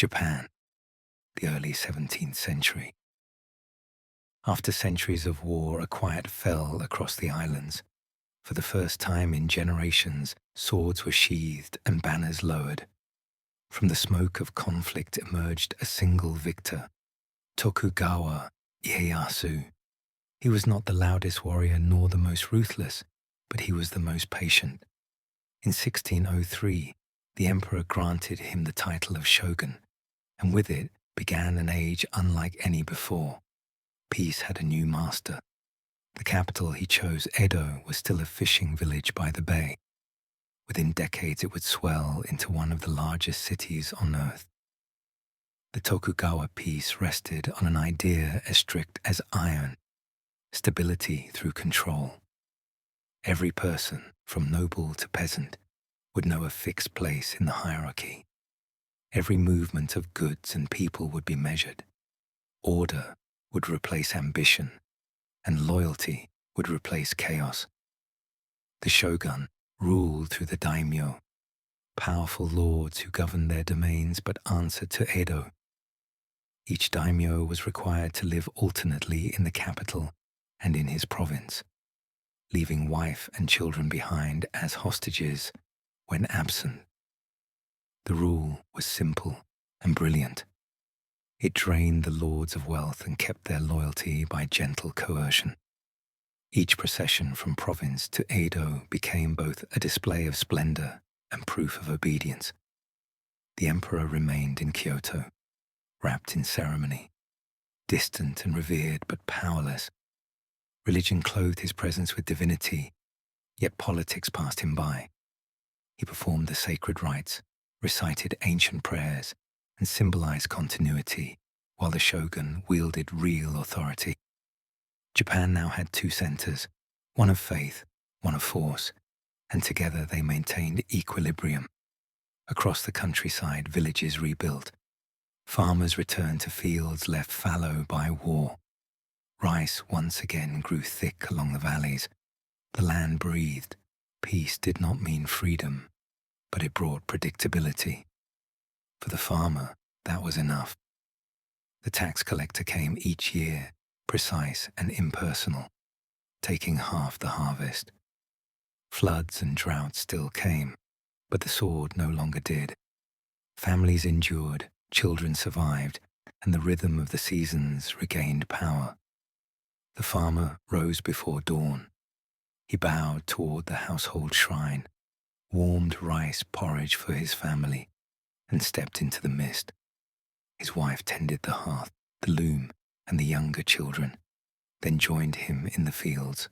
Japan, the early 17th century. After centuries of war, a quiet fell across the islands. For the first time in generations, swords were sheathed and banners lowered. From the smoke of conflict emerged a single victor, Tokugawa Ieyasu. He was not the loudest warrior nor the most ruthless, but he was the most patient. In 1603, the emperor granted him the title of shogun, and with it began an age unlike any before. Peace had a new master. The capital he chose, Edo, was still a fishing village by the bay. Within decades, it would swell into one of the largest cities on earth. The Tokugawa peace rested on an idea as strict as iron: stability through control. Every person, from noble to peasant, would know a fixed place in the hierarchy. Every movement of goods and people would be measured. Order would replace ambition, and loyalty would replace chaos. The shogun ruled through the daimyo, powerful lords who governed their domains but answered to Edo. Each daimyo was required to live alternately in the capital and in his province, leaving wife and children behind as hostages when absent. The rule was simple and brilliant. It drained the lords of wealth and kept their loyalty by gentle coercion. Each procession from province to Edo became both a display of splendor and proof of obedience. The emperor remained in Kyoto, wrapped in ceremony, distant and revered but powerless. Religion clothed his presence with divinity, yet politics passed him by. He performed the sacred rites, recited ancient prayers, and symbolized continuity, while the shogun wielded real authority. Japan now had two centers, one of faith, one of force, and together they maintained equilibrium. Across the countryside, villages rebuilt. Farmers returned to fields left fallow by war. Rice once again grew thick along the valleys. The land breathed. Peace did not mean freedom, but it brought predictability. For the farmer, that was enough. The tax collector came each year, precise and impersonal, taking half the harvest. Floods and droughts still came, but the sword no longer did. Families endured, children survived, and the rhythm of the seasons regained power. The farmer rose before dawn. He bowed toward the household shrine, warmed rice porridge for his family, and stepped into the mist. His wife tended the hearth, the loom, and the younger children, then joined him in the fields.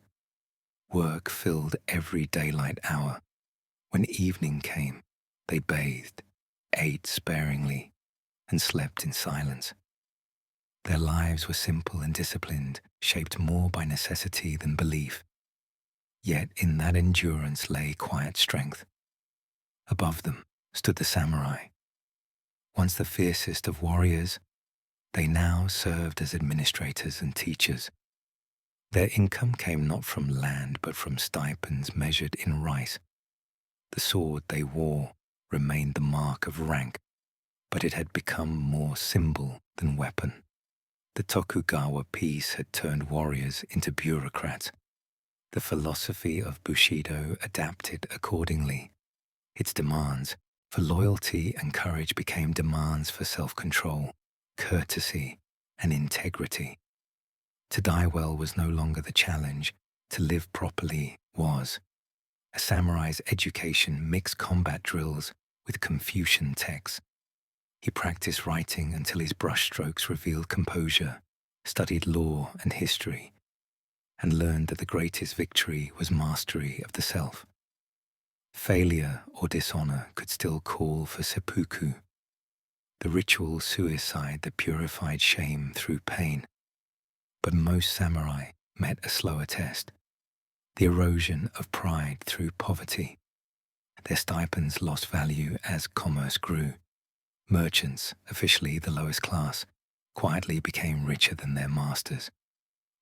Work filled every daylight hour. When evening came, they bathed, ate sparingly, and slept in silence. Their lives were simple and disciplined, shaped more by necessity than belief. Yet in that endurance lay quiet strength. Above them stood the samurai. Once the fiercest of warriors, they now served as administrators and teachers. Their income came not from land but from stipends measured in rice. The sword they wore remained the mark of rank, but it had become more symbol than weapon. The Tokugawa peace had turned warriors into bureaucrats. The philosophy of Bushido adapted accordingly. Its demands for loyalty and courage became demands for self-control, courtesy, and integrity. To die well was no longer the challenge. To live properly was. A samurai's education mixed combat drills with Confucian texts. He practiced writing until his brushstrokes revealed composure, studied law and history, and learned that the greatest victory was mastery of the self. Failure or dishonor could still call for seppuku, the ritual suicide that purified shame through pain. But most samurai met a slower test: the erosion of pride through poverty. Their stipends lost value as commerce grew. Merchants, officially the lowest class, quietly became richer than their masters.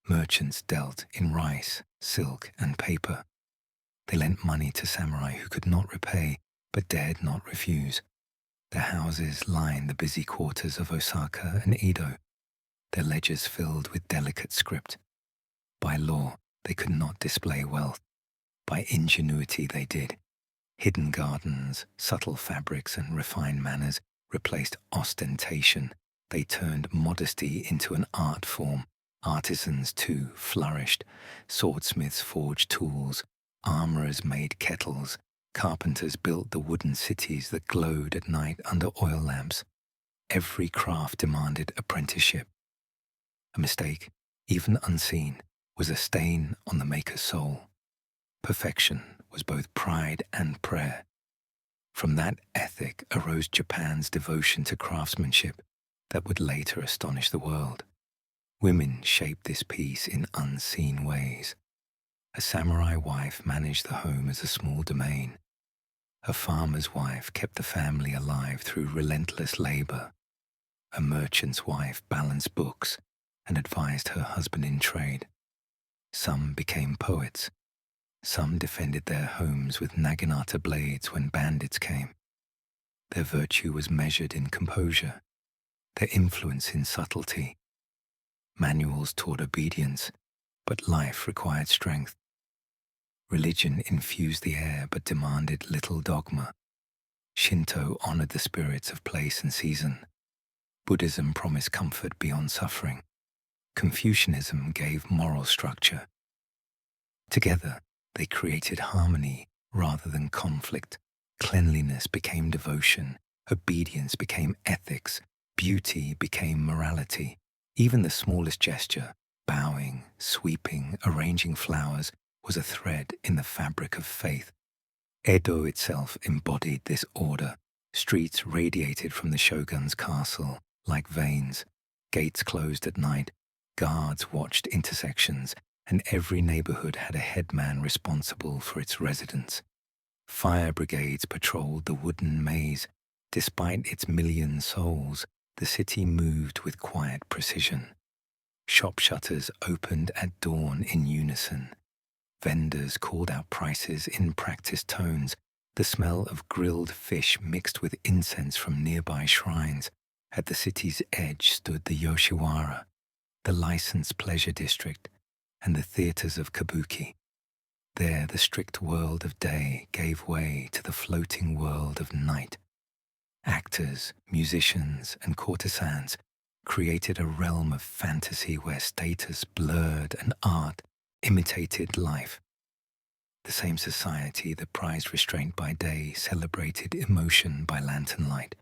Merchants dealt in rice, silk, and paper. They lent money to samurai who could not repay but dared not refuse. Their houses lined the busy quarters of Osaka and Edo, their ledgers filled with delicate script. By law, they could not display wealth. By ingenuity, they did. Hidden gardens, subtle fabrics, and refined manners replaced ostentation. They turned modesty into an art form. Artisans, too, flourished. Swordsmiths forged tools. Armorers made kettles. Carpenters built the wooden cities that glowed at night under oil lamps. Every craft demanded apprenticeship. A mistake, even unseen, was a stain on the maker's soul. Perfection was both pride and prayer. From that ethic arose Japan's devotion to craftsmanship that would later astonish the world. Women shaped this peace in unseen ways. A samurai wife managed the home as a small domain. A farmer's wife kept the family alive through relentless labor. A merchant's wife balanced books and advised her husband in trade. Some became poets. Some defended their homes with naginata blades when bandits came. Their virtue was measured in composure, their influence in subtlety. Manuals taught obedience, but life required strength. Religion infused the air but demanded little dogma. Shinto honored the spirits of place and season. Buddhism promised comfort beyond suffering. Confucianism gave moral structure. Together, they created harmony rather than conflict. Cleanliness became devotion. Obedience became ethics. Beauty became morality. Even the smallest gesture, bowing, sweeping, arranging flowers, was a thread in the fabric of faith. Edo itself embodied this order. Streets radiated from the shogun's castle like veins. Gates closed at night. Guards watched intersections, and every neighborhood had a headman responsible for its residents. Fire brigades patrolled the wooden maze. Despite its million souls, the city moved with quiet precision. Shop shutters opened at dawn in unison. Vendors called out prices in practiced tones. The smell of grilled fish mixed with incense from nearby shrines. At the city's edge stood the Yoshiwara, the licensed pleasure district, and the theaters of kabuki. There, the strict world of day gave way to the floating world of night. Actors, musicians, and courtesans created a realm of fantasy where status blurred and art imitated life. The same society that prized restraint by day celebrated emotion by lantern light.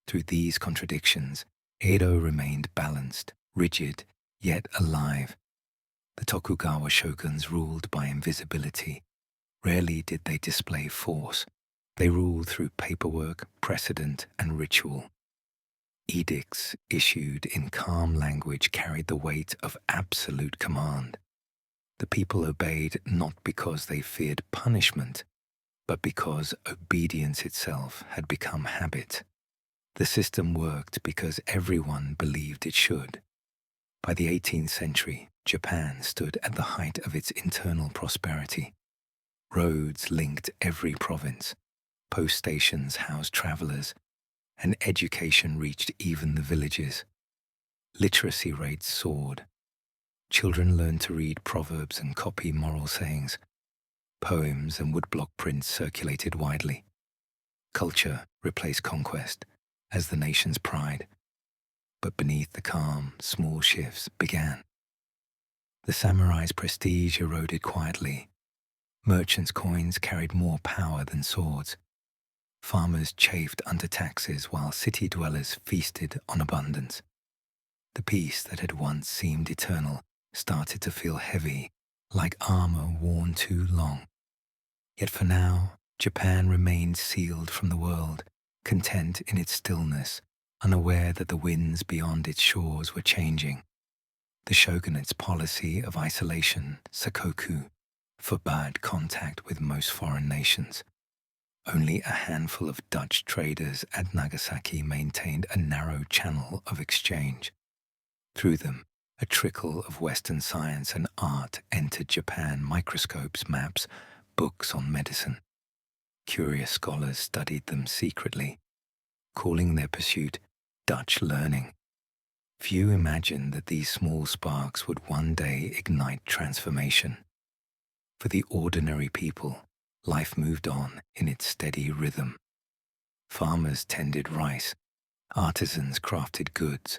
Through these contradictions, Edo remained balanced, rigid, yet alive. The Tokugawa shoguns ruled by invisibility. Rarely did they display force. They ruled through paperwork, precedent, and ritual. Edicts issued in calm language carried the weight of absolute command. The people obeyed not because they feared punishment, but because obedience itself had become habit. The system worked because everyone believed it should. By the 18th century, Japan stood at the height of its internal prosperity. Roads linked every province. Post stations housed travelers, and education reached even the villages. Literacy rates soared. Children learned to read proverbs and copy moral sayings. Poems and woodblock prints circulated widely. Culture replaced conquest as the nation's pride. But beneath the calm, small shifts began. The samurai's prestige eroded quietly. Merchants' coins carried more power than swords. Farmers chafed under taxes while city dwellers feasted on abundance. The peace that had once seemed eternal started to feel heavy, like armor worn too long. Yet for now, Japan remained sealed from the world, content in its stillness, unaware that the winds beyond its shores were changing. The shogunate's policy of isolation, sakoku, forbade contact with most foreign nations. Only a handful of Dutch traders at Nagasaki maintained a narrow channel of exchange. Through them, a trickle of Western science and art entered Japan: microscopes, maps, books on medicine. Curious scholars studied them secretly. calling their pursuit Dutch learning. Few imagined that these small sparks would one day ignite transformation. For the ordinary people, life moved on in its steady rhythm. Farmers tended rice, artisans crafted goods,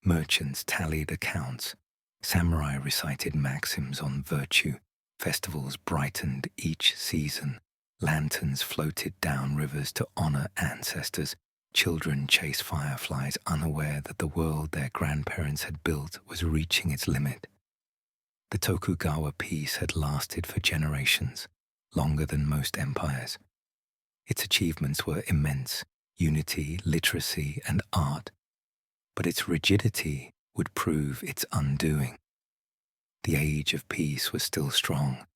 merchants tallied accounts, samurai recited maxims on virtue, festivals brightened each season, lanterns floated down rivers to honor ancestors, children chased fireflies unaware that the world their grandparents had built was reaching its limit. The Tokugawa peace had lasted for generations, longer than most empires. Its achievements were immense: unity, literacy, and art. But its rigidity would prove its undoing. The age of peace was still strong,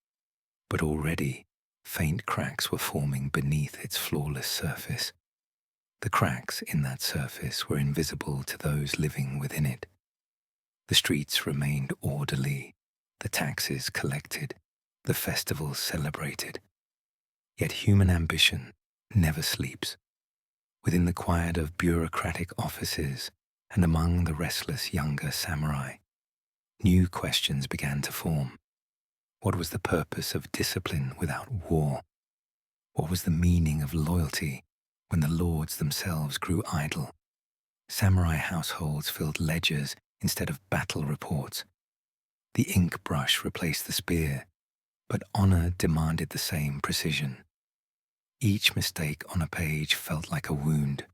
but already faint cracks were forming beneath its flawless surface. The cracks in that surface were invisible to those living within it. The streets remained orderly, the taxes collected, the festivals celebrated. Yet human ambition never sleeps. Within the quiet of bureaucratic offices and among the restless younger samurai, new questions began to form. What was the purpose of discipline without war? What was the meaning of loyalty when the lords themselves grew idle? Samurai households filled ledgers instead of battle reports. The ink brush replaced the spear, but honor demanded the same precision. Each mistake on a page felt like a wound.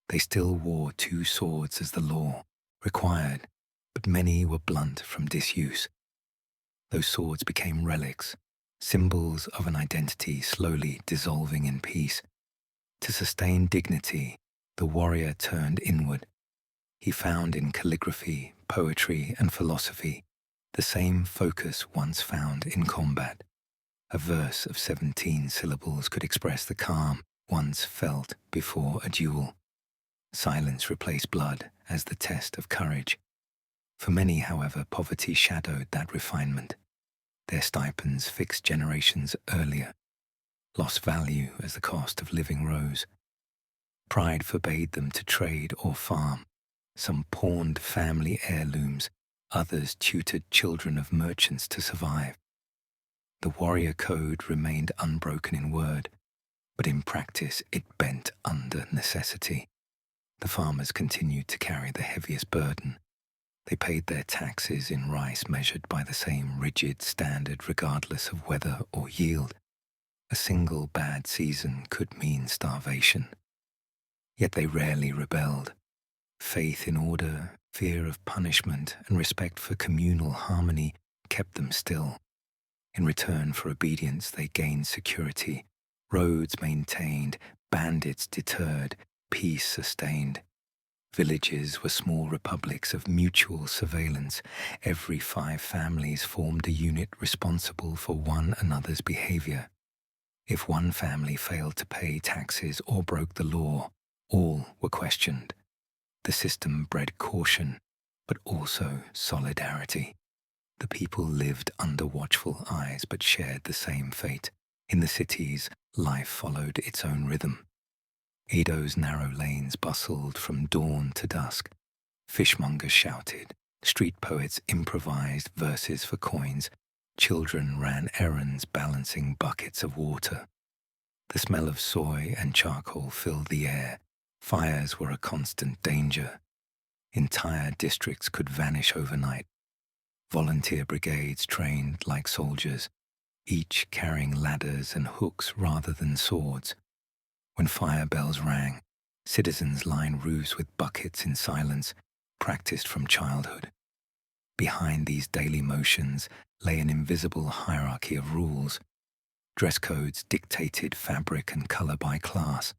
They still wore two swords as the law required, but many were blunt from disuse. Those swords became relics, symbols of an identity slowly dissolving in peace. To sustain dignity, the warrior turned inward. He found in calligraphy, poetry, and philosophy the same focus once found in combat. A verse of 17 syllables could express the calm once felt before a duel. Silence replaced blood as the test of courage. For many, however, poverty shadowed that refinement. Their stipends, fixed generations earlier, lost value as the cost of living rose. Pride forbade them to trade or farm. Some pawned family heirlooms, others tutored children of merchants to survive. The warrior code remained unbroken in word, but in practice it bent under necessity. The farmers continued to carry the heaviest burden. They paid their taxes in rice measured by the same rigid standard regardless of weather or yield. A single bad season could mean starvation. Yet they rarely rebelled. Faith in order, fear of punishment, and respect for communal harmony kept them still. In return for obedience, they gained security, roads maintained, bandits deterred, peace sustained. Villages were small republics of mutual surveillance. Every 5 families formed a unit responsible for one another's behavior. If one family failed to pay taxes or broke the law, all were questioned. The system bred caution, but also solidarity. The people lived under watchful eyes but shared the same fate. In the cities, life followed its own rhythm. Edo's narrow lanes bustled from dawn to dusk. Fishmongers shouted, street poets improvised verses for coins, children ran errands balancing buckets of water. The smell of soy and charcoal filled the air. Fires were a constant danger. Entire districts could vanish overnight. Volunteer brigades trained like soldiers, each carrying ladders and hooks rather than swords. When fire bells rang, citizens lined roofs with buckets in silence, practiced from childhood. Behind these daily motions lay an invisible hierarchy of rules. Dress codes dictated fabric and color by class.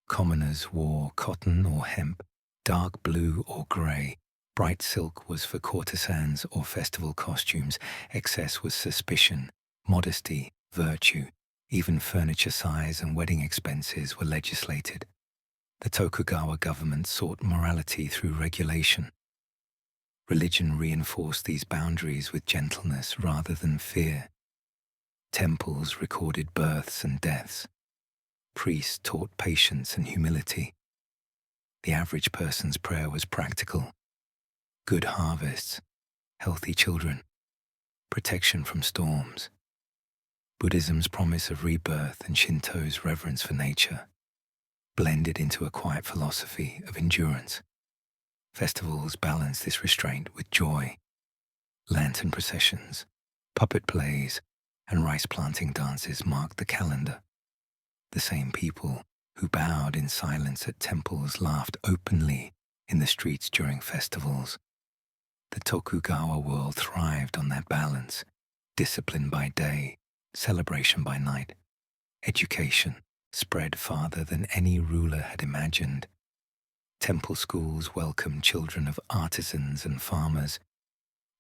Commoners wore cotton or hemp, dark blue or gray. Bright silk was for courtesans or festival costumes. Excess was suspicion, modesty, virtue. Even furniture size and wedding expenses were legislated. The Tokugawa government sought morality through regulation. Religion reinforced these boundaries with gentleness rather than fear. Temples recorded births and deaths. Priests taught patience and humility. The average person's prayer was practical: good harvests, healthy children, protection from storms. Buddhism's promise of rebirth and Shinto's reverence for nature blended into a quiet philosophy of endurance. Festivals balanced this restraint with joy. Lantern processions, puppet plays, and rice planting dances marked the calendar. The same people who bowed in silence at temples laughed openly in the streets during festivals. The Tokugawa world thrived on that balance: discipline by day, celebration by night. Education spread farther than any ruler had imagined. Temple schools welcomed children of artisans and farmers.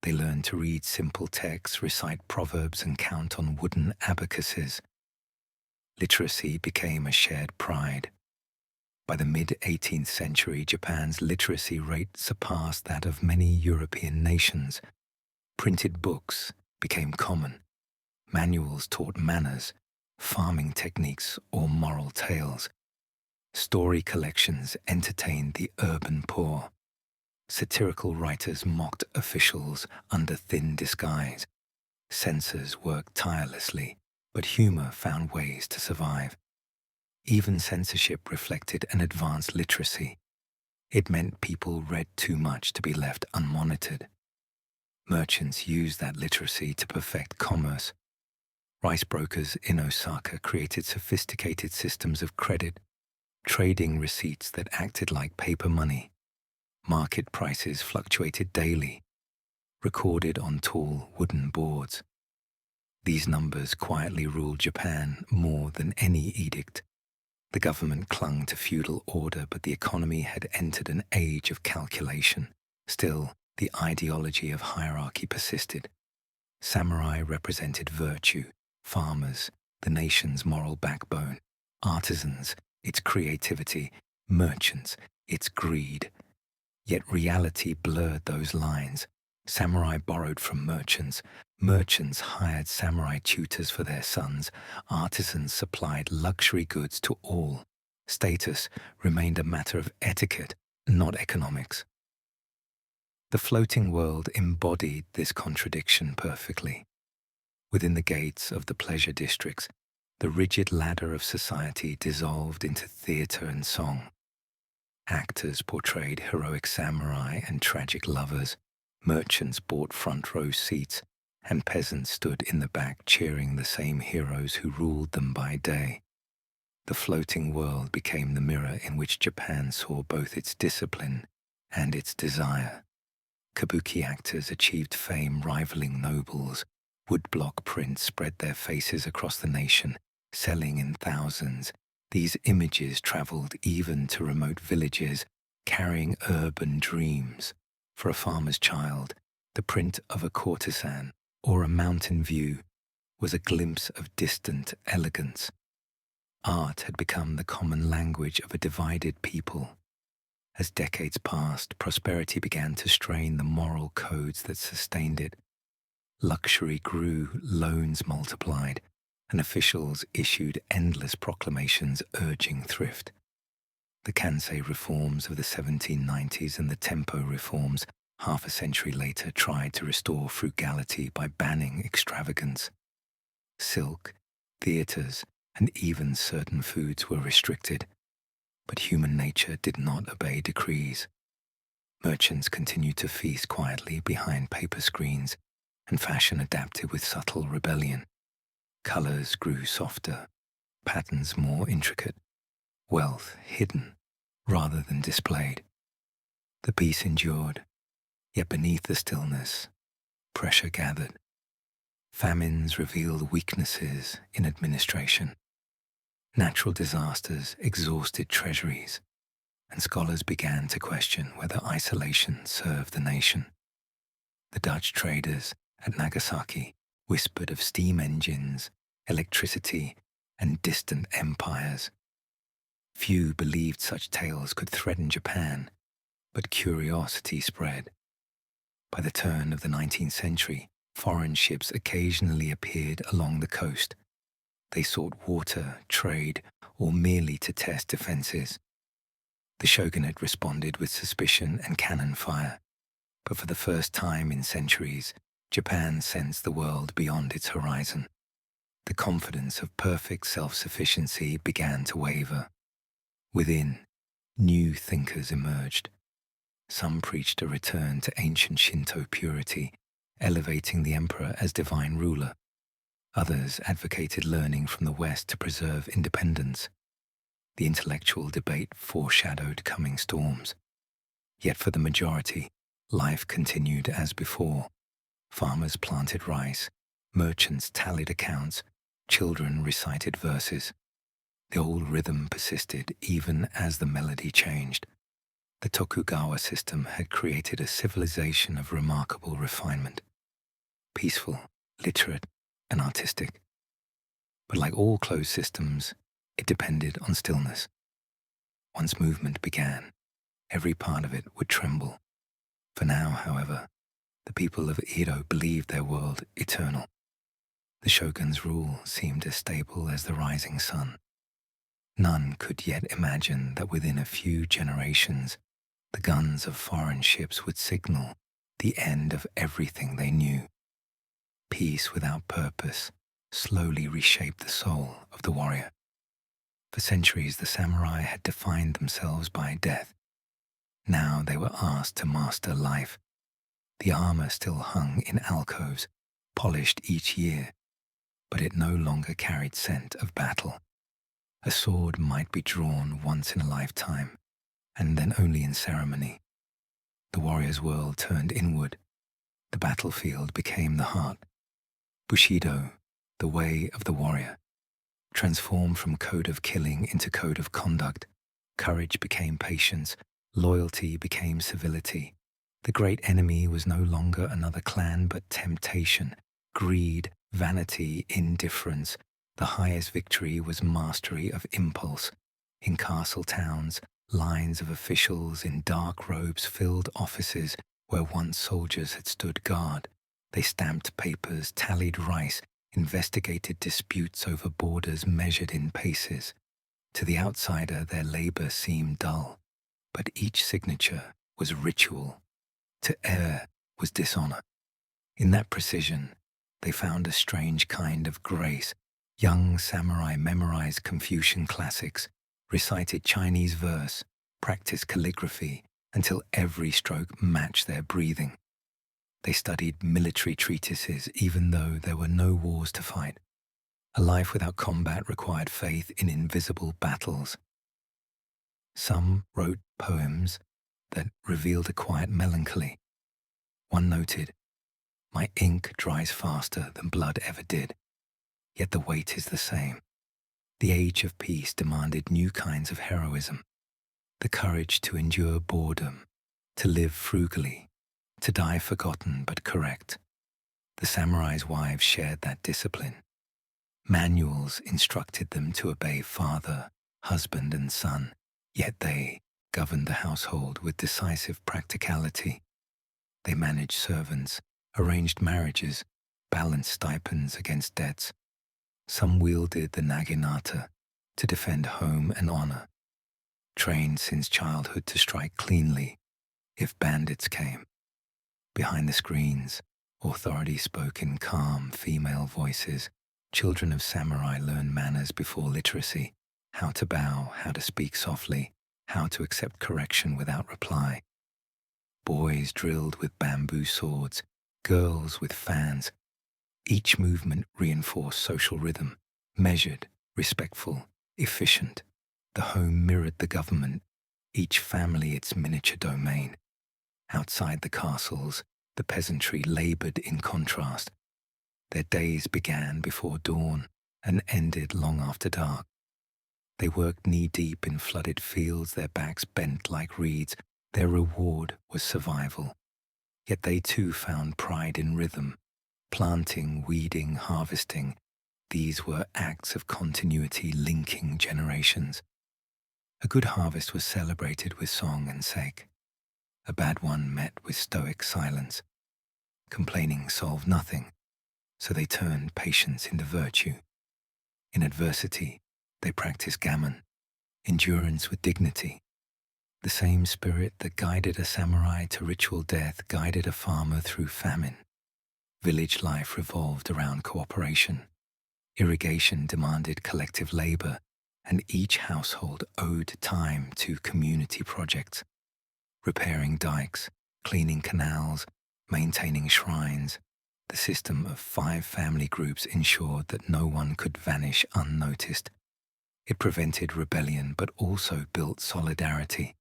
They learned to read simple texts, recite proverbs, and count on wooden abacuses. Literacy became a shared pride. By the mid-18th century, Japan's literacy rate surpassed that of many European nations. Printed books became common. Manuals taught manners, farming techniques, or moral tales. Story collections entertained the urban poor. Satirical writers mocked officials under thin disguise. Censors worked tirelessly, but humor found ways to survive. Even censorship reflected an advanced literacy. It meant people read too much to be left unmonitored. Merchants used that literacy to perfect commerce. Rice brokers in Osaka created sophisticated systems of credit, trading receipts that acted like paper money. Market prices fluctuated daily, recorded on tall wooden boards. These numbers quietly ruled Japan more than any edict. The government clung to feudal order, but the economy had entered an age of calculation. Still, the ideology of hierarchy persisted. Samurai represented virtue, farmers, the nation's moral backbone, artisans, its creativity, merchants, its greed. Yet reality blurred those lines. Samurai borrowed from merchants. Merchants hired samurai tutors for their sons. Artisans supplied luxury goods to all. Status remained a matter of etiquette, not economics. The floating world embodied this contradiction perfectly. Within the gates of the pleasure districts, the rigid ladder of society dissolved into theater and song. Actors portrayed heroic samurai and tragic lovers. Merchants bought front-row seats, and peasants stood in the back cheering the same heroes who ruled them by day. The floating world became the mirror in which Japan saw both its discipline and its desire. Kabuki actors achieved fame rivaling nobles. Woodblock prints spread their faces across the nation, selling in thousands. These images traveled even to remote villages, carrying urban dreams. For a farmer's child, the print of a courtesan or a mountain view was a glimpse of distant elegance. Art had become the common language of a divided people. As decades passed, prosperity began to strain the moral codes that sustained it. Luxury grew, loans multiplied, and officials issued endless proclamations urging thrift. The Kansei reforms of the 1790s and the Tempo reforms, half a century later, tried to restore frugality by banning extravagance. Silk, theatres, and even certain foods were restricted, but human nature did not obey decrees. Merchants continued to feast quietly behind paper screens, and fashion adapted with subtle rebellion. Colors grew softer, patterns more intricate, wealth hidden rather than displayed. The peace endured, yet beneath the stillness, pressure gathered. Famines revealed weaknesses in administration. Natural disasters exhausted treasuries, and scholars began to question whether isolation served the nation. The Dutch traders at Nagasaki whispered of steam engines, electricity, and distant empires. Few believed such tales could threaten Japan, but curiosity spread. By the turn of the 19th century, foreign ships occasionally appeared along the coast. They sought water, trade, or merely to test defenses. The shogunate responded with suspicion and cannon fire, but for the first time in centuries, Japan sensed the world beyond its horizon. The confidence of perfect self-sufficiency began to waver. Within, new thinkers emerged. Some preached a return to ancient Shinto purity, elevating the emperor as divine ruler. Others advocated learning from the West to preserve independence. The intellectual debate foreshadowed coming storms. Yet for the majority, life continued as before. Farmers planted rice, merchants tallied accounts, children recited verses. The old rhythm persisted even as the melody changed. The Tokugawa system had created a civilization of remarkable refinement, peaceful, literate, and artistic. But like all closed systems, it depended on stillness. Once movement began, every part of it would tremble. For now, however, the people of Edo believed their world eternal. The shogun's rule seemed as stable as the rising sun. None could yet imagine that within a few generations, the guns of foreign ships would signal the end of everything they knew. Peace without purpose slowly reshaped the soul of the warrior. For centuries, the samurai had defined themselves by death. Now they were asked to master life. The armor still hung in alcoves, polished each year, but it no longer carried scent of battle. A sword might be drawn once in a lifetime, and then only in ceremony. The warrior's world turned inward. The battlefield became the heart. Bushido, the way of the warrior, transformed from code of killing into code of conduct. Courage became patience, loyalty became civility. The great enemy was no longer another clan but temptation, greed, vanity, indifference. The highest victory was mastery of impulse. In castle towns, lines of officials in dark robes filled offices where once soldiers had stood guard. They stamped papers, tallied rice, investigated disputes over borders measured in paces. To the outsider, their labor seemed dull, but each signature was ritual. To err was dishonor. In that precision, they found a strange kind of grace. Young samurai memorized Confucian classics, recited Chinese verse, practiced calligraphy until every stroke matched their breathing. They studied military treatises even though there were no wars to fight. A life without combat required faith in invisible battles. Some wrote poems that revealed a quiet melancholy. One noted, "My ink dries faster than blood ever did, yet the weight is the same." The age of peace demanded new kinds of heroism, the courage to endure boredom, to live frugally, to die forgotten but correct. The samurai's wives shared that discipline. Manuals instructed them to obey father, husband, and son, yet they governed the household with decisive practicality. They managed servants, arranged marriages, balanced stipends against debts. Some wielded the naginata to defend home and honor, trained since childhood to strike cleanly if bandits came. Behind the screens, authority spoke in calm female voices. Children of samurai learned manners before literacy, how to bow, how to speak softly, how to accept correction without reply. Boys drilled with bamboo swords, girls with fans. Each movement reinforced social rhythm, measured, respectful, efficient. The home mirrored the government, each family its miniature domain. Outside the castles, the peasantry labored in contrast. Their days began before dawn and ended long after dark. They worked knee-deep in flooded fields, their backs bent like reeds. Their reward was survival. Yet they too found pride in rhythm. Planting, weeding, harvesting, these were acts of continuity linking generations. A good harvest was celebrated with song and sake. A bad one met with stoic silence. Complaining solved nothing, so they turned patience into virtue. In adversity, they practiced gammon, endurance with dignity. The same spirit that guided a samurai to ritual death guided a farmer through famine. Village life revolved around cooperation. Irrigation demanded collective labor, and each household owed time to community projects. Repairing dikes, cleaning canals, maintaining shrines. The system of 5 family groups ensured that no one could vanish unnoticed. It prevented rebellion but also built solidarity.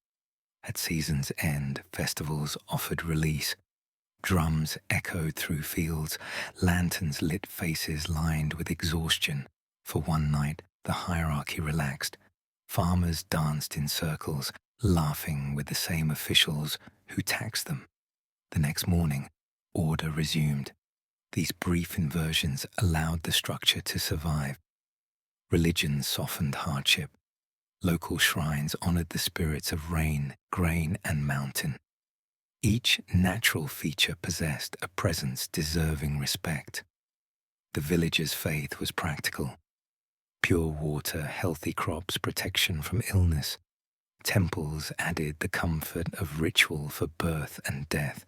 At season's end, festivals offered release. Drums echoed through fields, lanterns lit faces lined with exhaustion. For one night, the hierarchy relaxed. Farmers danced in circles, laughing with the same officials who taxed them. The next morning, order resumed. These brief inversions allowed the structure to survive. Religion softened hardship. Local shrines honored the spirits of rain, grain, and mountain. Each natural feature possessed a presence deserving respect. The villagers' faith was practical. Pure water, healthy crops, protection from illness. Temples added the comfort of ritual for birth and death.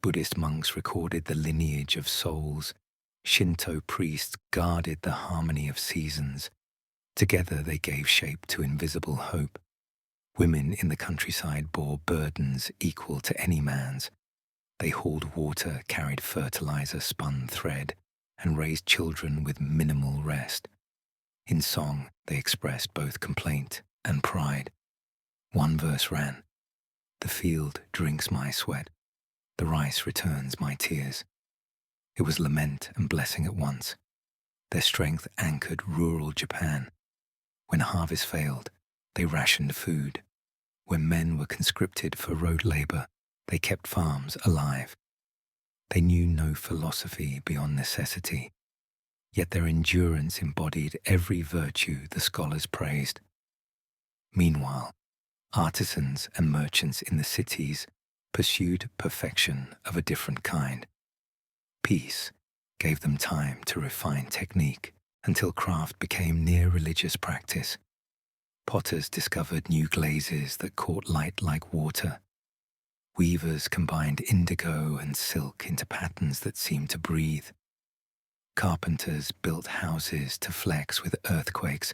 Buddhist monks recorded the lineage of souls. Shinto priests guarded the harmony of seasons. Together they gave shape to invisible hope. Women in the countryside bore burdens equal to any man's. They hauled water, carried fertilizer, spun thread, and raised children with minimal rest. In song, they expressed both complaint and pride. One verse ran, "The field drinks my sweat, the rice returns my tears." It was lament and blessing at once. Their strength anchored rural Japan. When harvest failed, they rationed food. When men were conscripted for road labor, they kept farms alive. They knew no philosophy beyond necessity, yet their endurance embodied every virtue the scholars praised. Meanwhile, artisans and merchants in the cities pursued perfection of a different kind. Peace gave them time to refine technique until craft became near religious practice. Potters discovered new glazes that caught light like water. Weavers combined indigo and silk into patterns that seemed to breathe. Carpenters built houses to flex with earthquakes,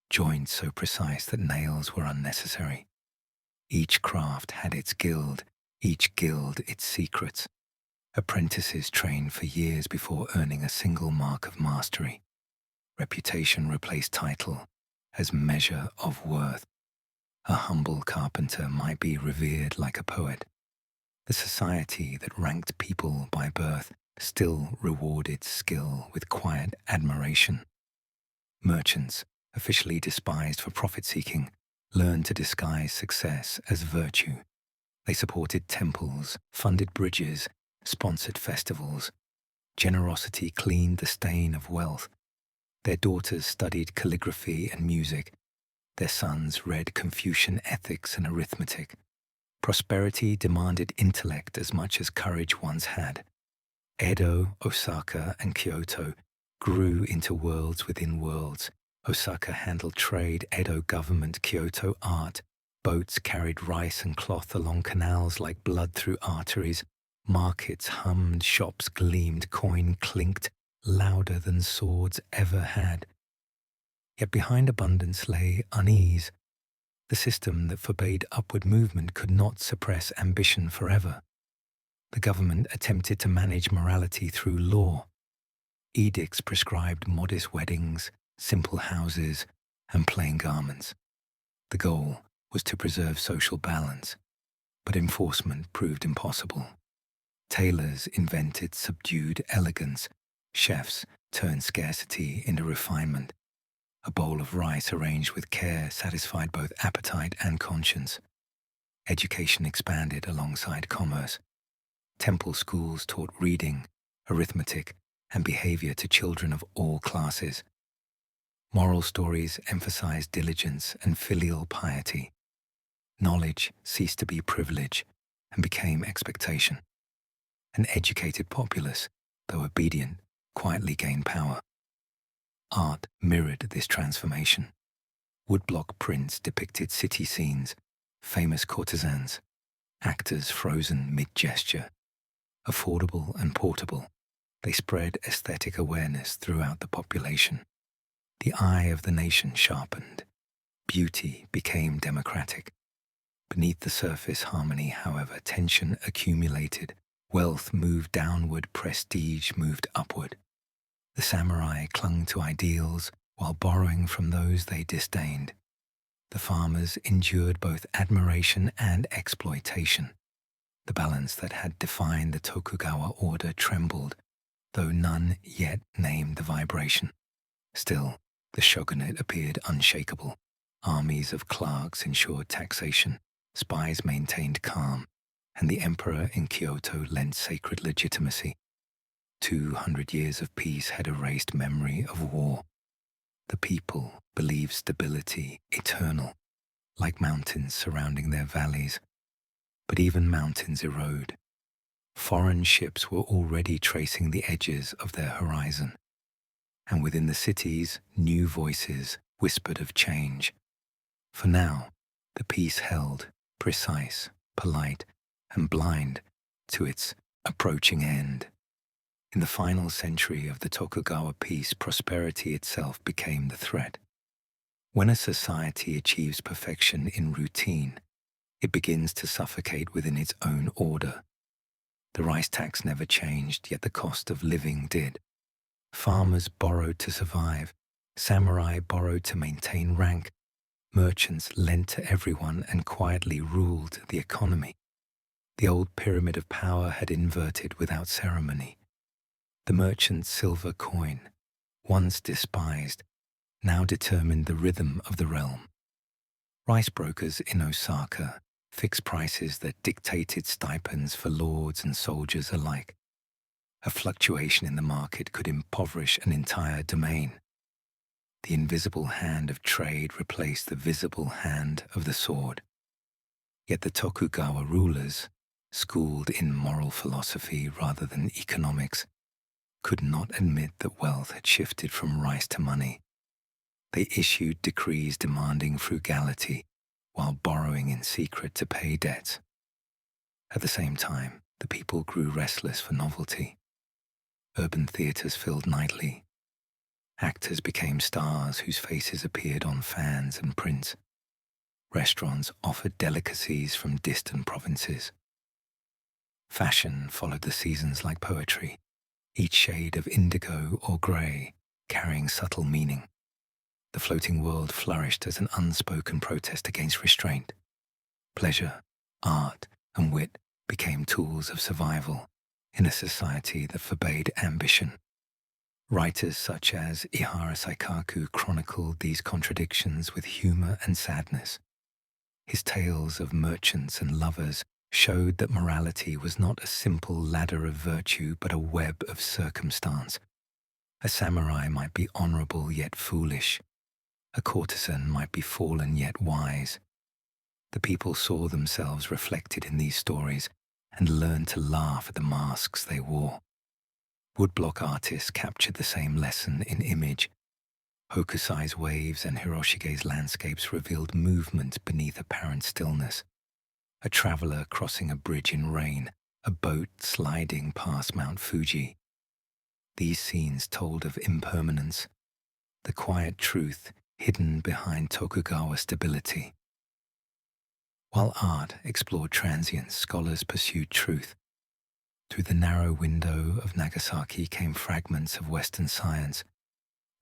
joints so precise that nails were unnecessary. Each craft had its guild, each guild its secrets. Apprentices trained for years before earning a single mark of mastery. Reputation replaced title as measure of worth. A humble carpenter might be revered like a poet. The society that ranked people by birth still rewarded skill with quiet admiration. Merchants, officially despised for profit-seeking, learned to disguise success as virtue. They supported temples, funded bridges, sponsored festivals. Generosity cleaned the stain of wealth. Their daughters studied calligraphy and music. Their sons read Confucian ethics and arithmetic. Prosperity demanded intellect as much as courage once had. Edo, Osaka, and Kyoto grew into worlds within worlds. Osaka handled trade, Edo government, Kyoto art. Boats carried rice and cloth along canals like blood through arteries. Markets hummed, shops gleamed, coin clinked, louder than swords ever had. Yet behind abundance lay unease. The system that forbade upward movement could not suppress ambition forever. The government attempted to manage morality through law. Edicts prescribed modest weddings, simple houses, and plain garments. The goal was to preserve social balance, but enforcement proved impossible. Tailors invented subdued elegance. Chefs turned scarcity into refinement. A bowl of rice arranged with care satisfied both appetite and conscience. Education expanded alongside commerce. Temple schools taught reading, arithmetic, and behavior to children of all classes. Moral stories emphasized diligence and filial piety. Knowledge ceased to be privilege and became expectation. An educated populace, though obedient, quietly gained power. Art mirrored this transformation. Woodblock prints depicted city scenes. famous courtesans, actors frozen mid-gesture, affordable and portable, they spread aesthetic awareness throughout the population. The eye of the nation sharpened. Beauty became democratic. Beneath the surface harmony, however, tension accumulated. Wealth moved downward, prestige moved upward. The samurai clung to ideals while borrowing from those they disdained. The farmers endured both admiration and exploitation. The balance that had defined the Tokugawa order trembled, though none yet named the vibration. Still, the shogunate appeared unshakable. Armies of clerks ensured taxation, spies maintained calm, and the emperor in Kyoto lent sacred legitimacy. 200 years of peace had erased memory of war. The people believed stability eternal, like mountains surrounding their valleys. But even mountains erode. Foreign ships were already tracing the edges of their horizon. And within the cities, new voices whispered of change. For now, the peace held, precise, polite, and blind to its approaching end. In the final century of the Tokugawa peace, prosperity itself became the threat. When a society achieves perfection in routine, it begins to suffocate within its own order. The rice tax never changed, yet the cost of living did. Farmers borrowed to survive, samurai borrowed to maintain rank, merchants lent to everyone and quietly ruled the economy. The old pyramid of power had inverted without ceremony. The merchant's silver coin, once despised, now determined the rhythm of the realm. Rice brokers in Osaka fixed prices that dictated stipends for lords and soldiers alike. A fluctuation in the market could impoverish an entire domain. The invisible hand of trade replaced the visible hand of the sword. Yet the Tokugawa rulers, schooled in moral philosophy rather than economics, could not admit that wealth had shifted from rice to money. They issued decrees demanding frugality while borrowing in secret to pay debts. At the same time, the people grew restless for novelty. Urban theaters filled nightly. Actors became stars whose faces appeared on fans and prints. Restaurants offered delicacies from distant provinces. Fashion followed the seasons like poetry, each shade of indigo or grey carrying subtle meaning. The floating world flourished as an unspoken protest against restraint. Pleasure, art, and wit became tools of survival in a society that forbade ambition. Writers such as Ihara Saikaku chronicled these contradictions with humor and sadness. His tales of merchants and lovers showed that morality was not a simple ladder of virtue but a web of circumstance. A samurai might be honorable yet foolish. A courtesan might be fallen yet wise. The people saw themselves reflected in these stories and learned to laugh at the masks they wore. Woodblock artists captured the same lesson in image. Hokusai's waves and Hiroshige's landscapes revealed movement beneath apparent stillness. A traveler crossing a bridge in rain, a boat sliding past Mount Fuji. These scenes told of impermanence, the quiet truth hidden behind Tokugawa stability. While art explored transience, scholars pursued truth. Through the narrow window of Nagasaki came fragments of Western science,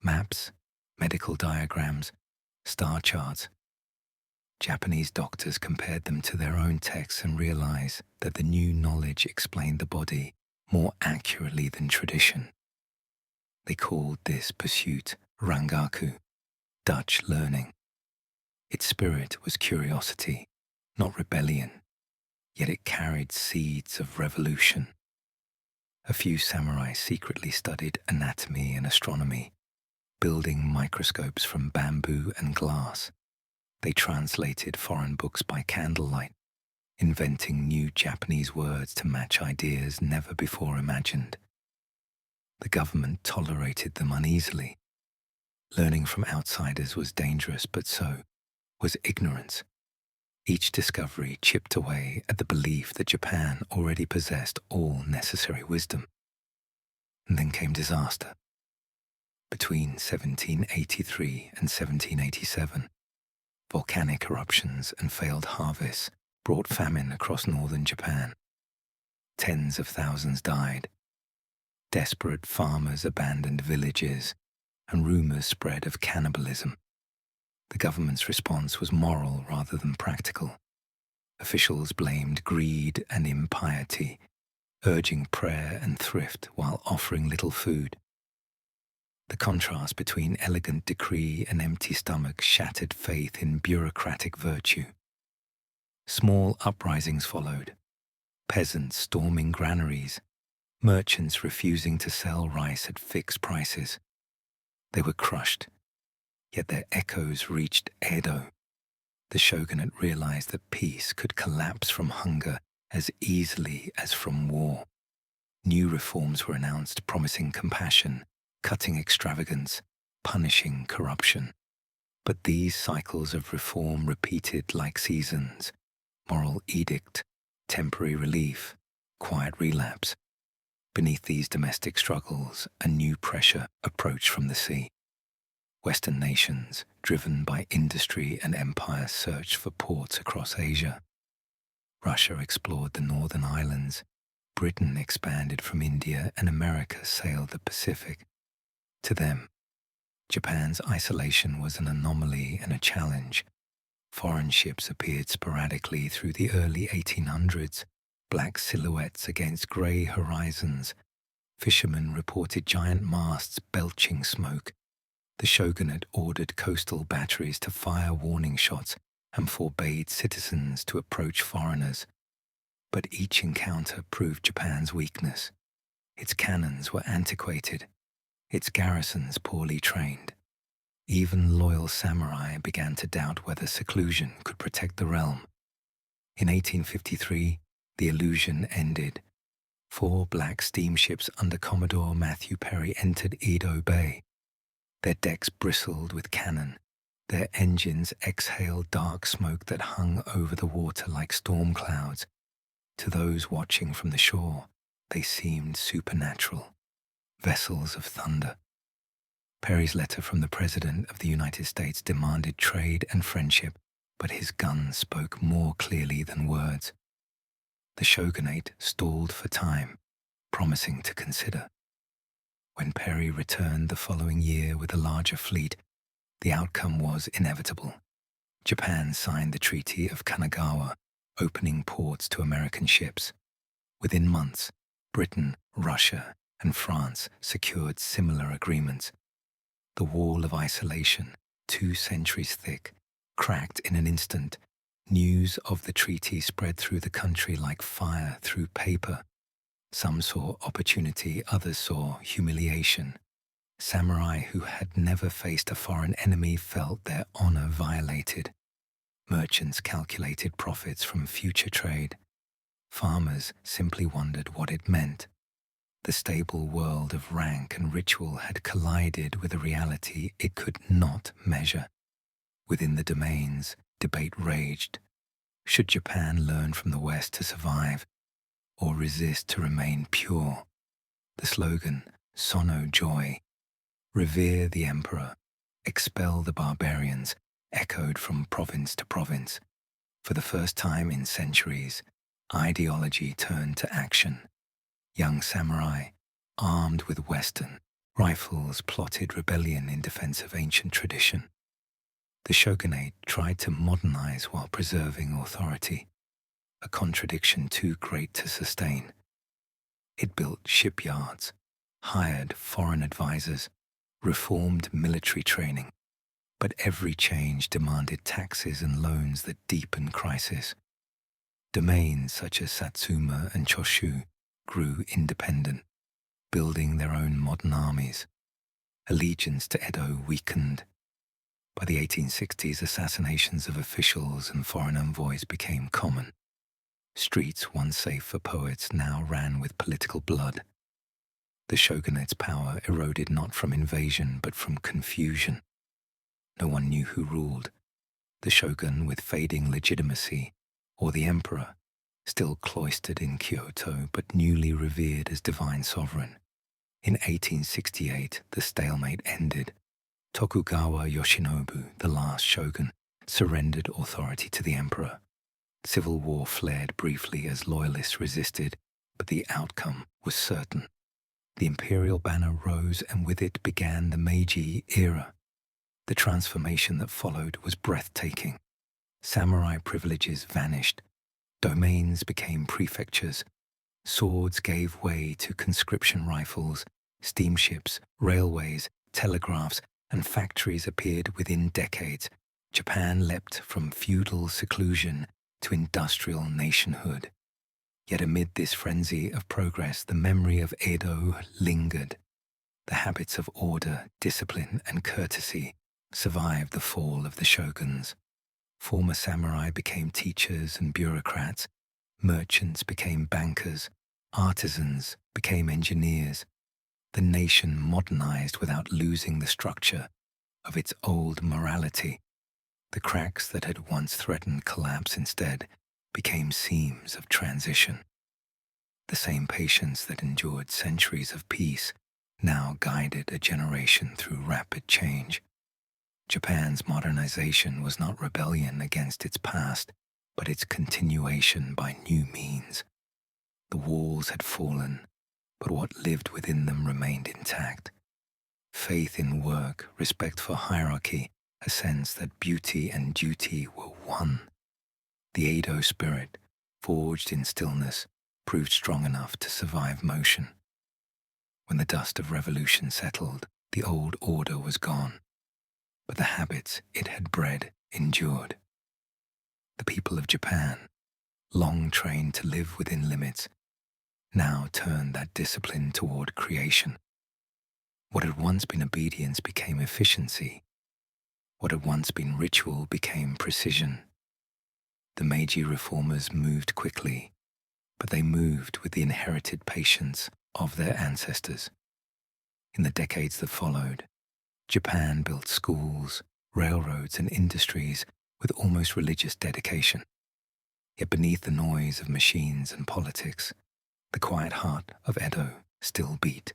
maps, medical diagrams, star charts. Japanese doctors compared them to their own texts and realized that the new knowledge explained the body more accurately than tradition. They called this pursuit rangaku, Dutch learning. Its spirit was curiosity, not rebellion, yet it carried seeds of revolution. A few samurai secretly studied anatomy and astronomy, building microscopes from bamboo and glass. They translated foreign books by candlelight, inventing new Japanese words to match ideas never before imagined. The government tolerated them uneasily. Learning from outsiders was dangerous, but so was ignorance. Each discovery chipped away at the belief that Japan already possessed all necessary wisdom. And then came disaster. Between 1783 and 1787, volcanic eruptions and failed harvests brought famine across northern Japan. Tens of thousands died. Desperate farmers abandoned villages, and rumors spread of cannibalism. The government's response was moral rather than practical. Officials blamed greed and impiety, urging prayer and thrift while offering little food. The contrast between elegant decree and empty stomach shattered faith in bureaucratic virtue. Small uprisings followed, peasants storming granaries, merchants refusing to sell rice at fixed prices. They were crushed, yet their echoes reached Edo. The shogunate realized that peace could collapse from hunger as easily as from war. New reforms were announced promising compassion, cutting extravagance, punishing corruption. But these cycles of reform repeated like seasons: moral edict, temporary relief, quiet relapse. Beneath these domestic struggles, a new pressure approached from the sea. Western nations, driven by industry and empire, searched for ports across Asia. Russia explored the northern islands, Britain expanded from India, and America sailed the Pacific. To them, Japan's isolation was an anomaly and a challenge. Foreign ships appeared sporadically through the early 1800s, black silhouettes against grey horizons. Fishermen reported giant masts belching smoke. The shogunate ordered coastal batteries to fire warning shots and forbade citizens to approach foreigners. But each encounter proved Japan's weakness. Its cannons were antiquated, its garrisons poorly trained. Even loyal samurai began to doubt whether seclusion could protect the realm. In 1853, the illusion ended. 4 black steamships under Commodore Matthew Perry entered Edo Bay. Their decks bristled with cannon. Their engines exhaled dark smoke that hung over the water like storm clouds. To those watching from the shore, they seemed supernatural, vessels of thunder. Perry's letter from the President of the United States demanded trade and friendship, but his guns spoke more clearly than words. The shogunate stalled for time, promising to consider. When Perry returned the following year with a larger fleet, the outcome was inevitable. Japan signed the Treaty of Kanagawa, opening ports to American ships. Within months, Britain, Russia, and France secured similar agreements. The wall of isolation, 2 centuries thick, cracked in an instant. News of the treaty spread through the country like fire through paper. Some saw opportunity, others saw humiliation. Samurai who had never faced a foreign enemy felt their honor violated. Merchants calculated profits from future trade. Farmers simply wondered what it meant. The stable world of rank and ritual had collided with a reality it could not measure. Within the domains, debate raged. Should Japan learn from the West to survive, or resist to remain pure? The slogan, Sono Joy, revere the emperor, expel the barbarians, echoed from province to province. For the first time in centuries, ideology turned to action. Young samurai, armed with Western rifles, plotted rebellion in defense of ancient tradition. The shogunate tried to modernize while preserving authority, a contradiction too great to sustain. It built shipyards, hired foreign advisors, reformed military training, but every change demanded taxes and loans that deepened crisis. Domains such as Satsuma and Choshu grew independent, building their own modern armies. Allegiance to Edo weakened. By the 1860s, assassinations of officials and foreign envoys became common. Streets once safe for poets now ran with political blood. The shogunate's power eroded not from invasion but from confusion. No one knew who ruled. the shogun with fading legitimacy, or the emperor, still cloistered in Kyoto but newly revered as divine sovereign. In 1868, the stalemate ended. Tokugawa Yoshinobu, the last shogun, surrendered authority to the emperor. Civil war flared briefly as loyalists resisted, but the outcome was certain. The imperial banner rose, and with it began the Meiji era. The transformation that followed was breathtaking. Samurai privileges vanished. Domains became prefectures. Swords gave way to conscription rifles. Steamships, railways, telegraphs, and factories appeared within decades. Japan leapt from feudal seclusion to industrial nationhood. Yet amid this frenzy of progress, the memory of Edo lingered. The habits of order, discipline, and courtesy survived the fall of the shoguns. Former samurai became teachers and bureaucrats. Merchants became bankers. Artisans became engineers. The nation modernized without losing the structure of its old morality. The cracks that had once threatened collapse instead became seams of transition. The same patience that endured centuries of peace now guided a generation through rapid change. Japan's modernization was not rebellion against its past, but its continuation by new means. The walls had fallen, but what lived within them remained intact. Faith in work, respect for hierarchy, a sense that beauty and duty were one. The Edo spirit, forged in stillness, proved strong enough to survive motion. When the dust of revolution settled, the old order was gone, but the habits it had bred endured. The people of Japan, long trained to live within limits, now turned that discipline toward creation. What had once been obedience became efficiency. What had once been ritual became precision. The Meiji reformers moved quickly, but they moved with the inherited patience of their ancestors. In the decades that followed, Japan built schools, railroads, and industries with almost religious dedication. Yet beneath the noise of machines and politics, the quiet heart of Edo still beat.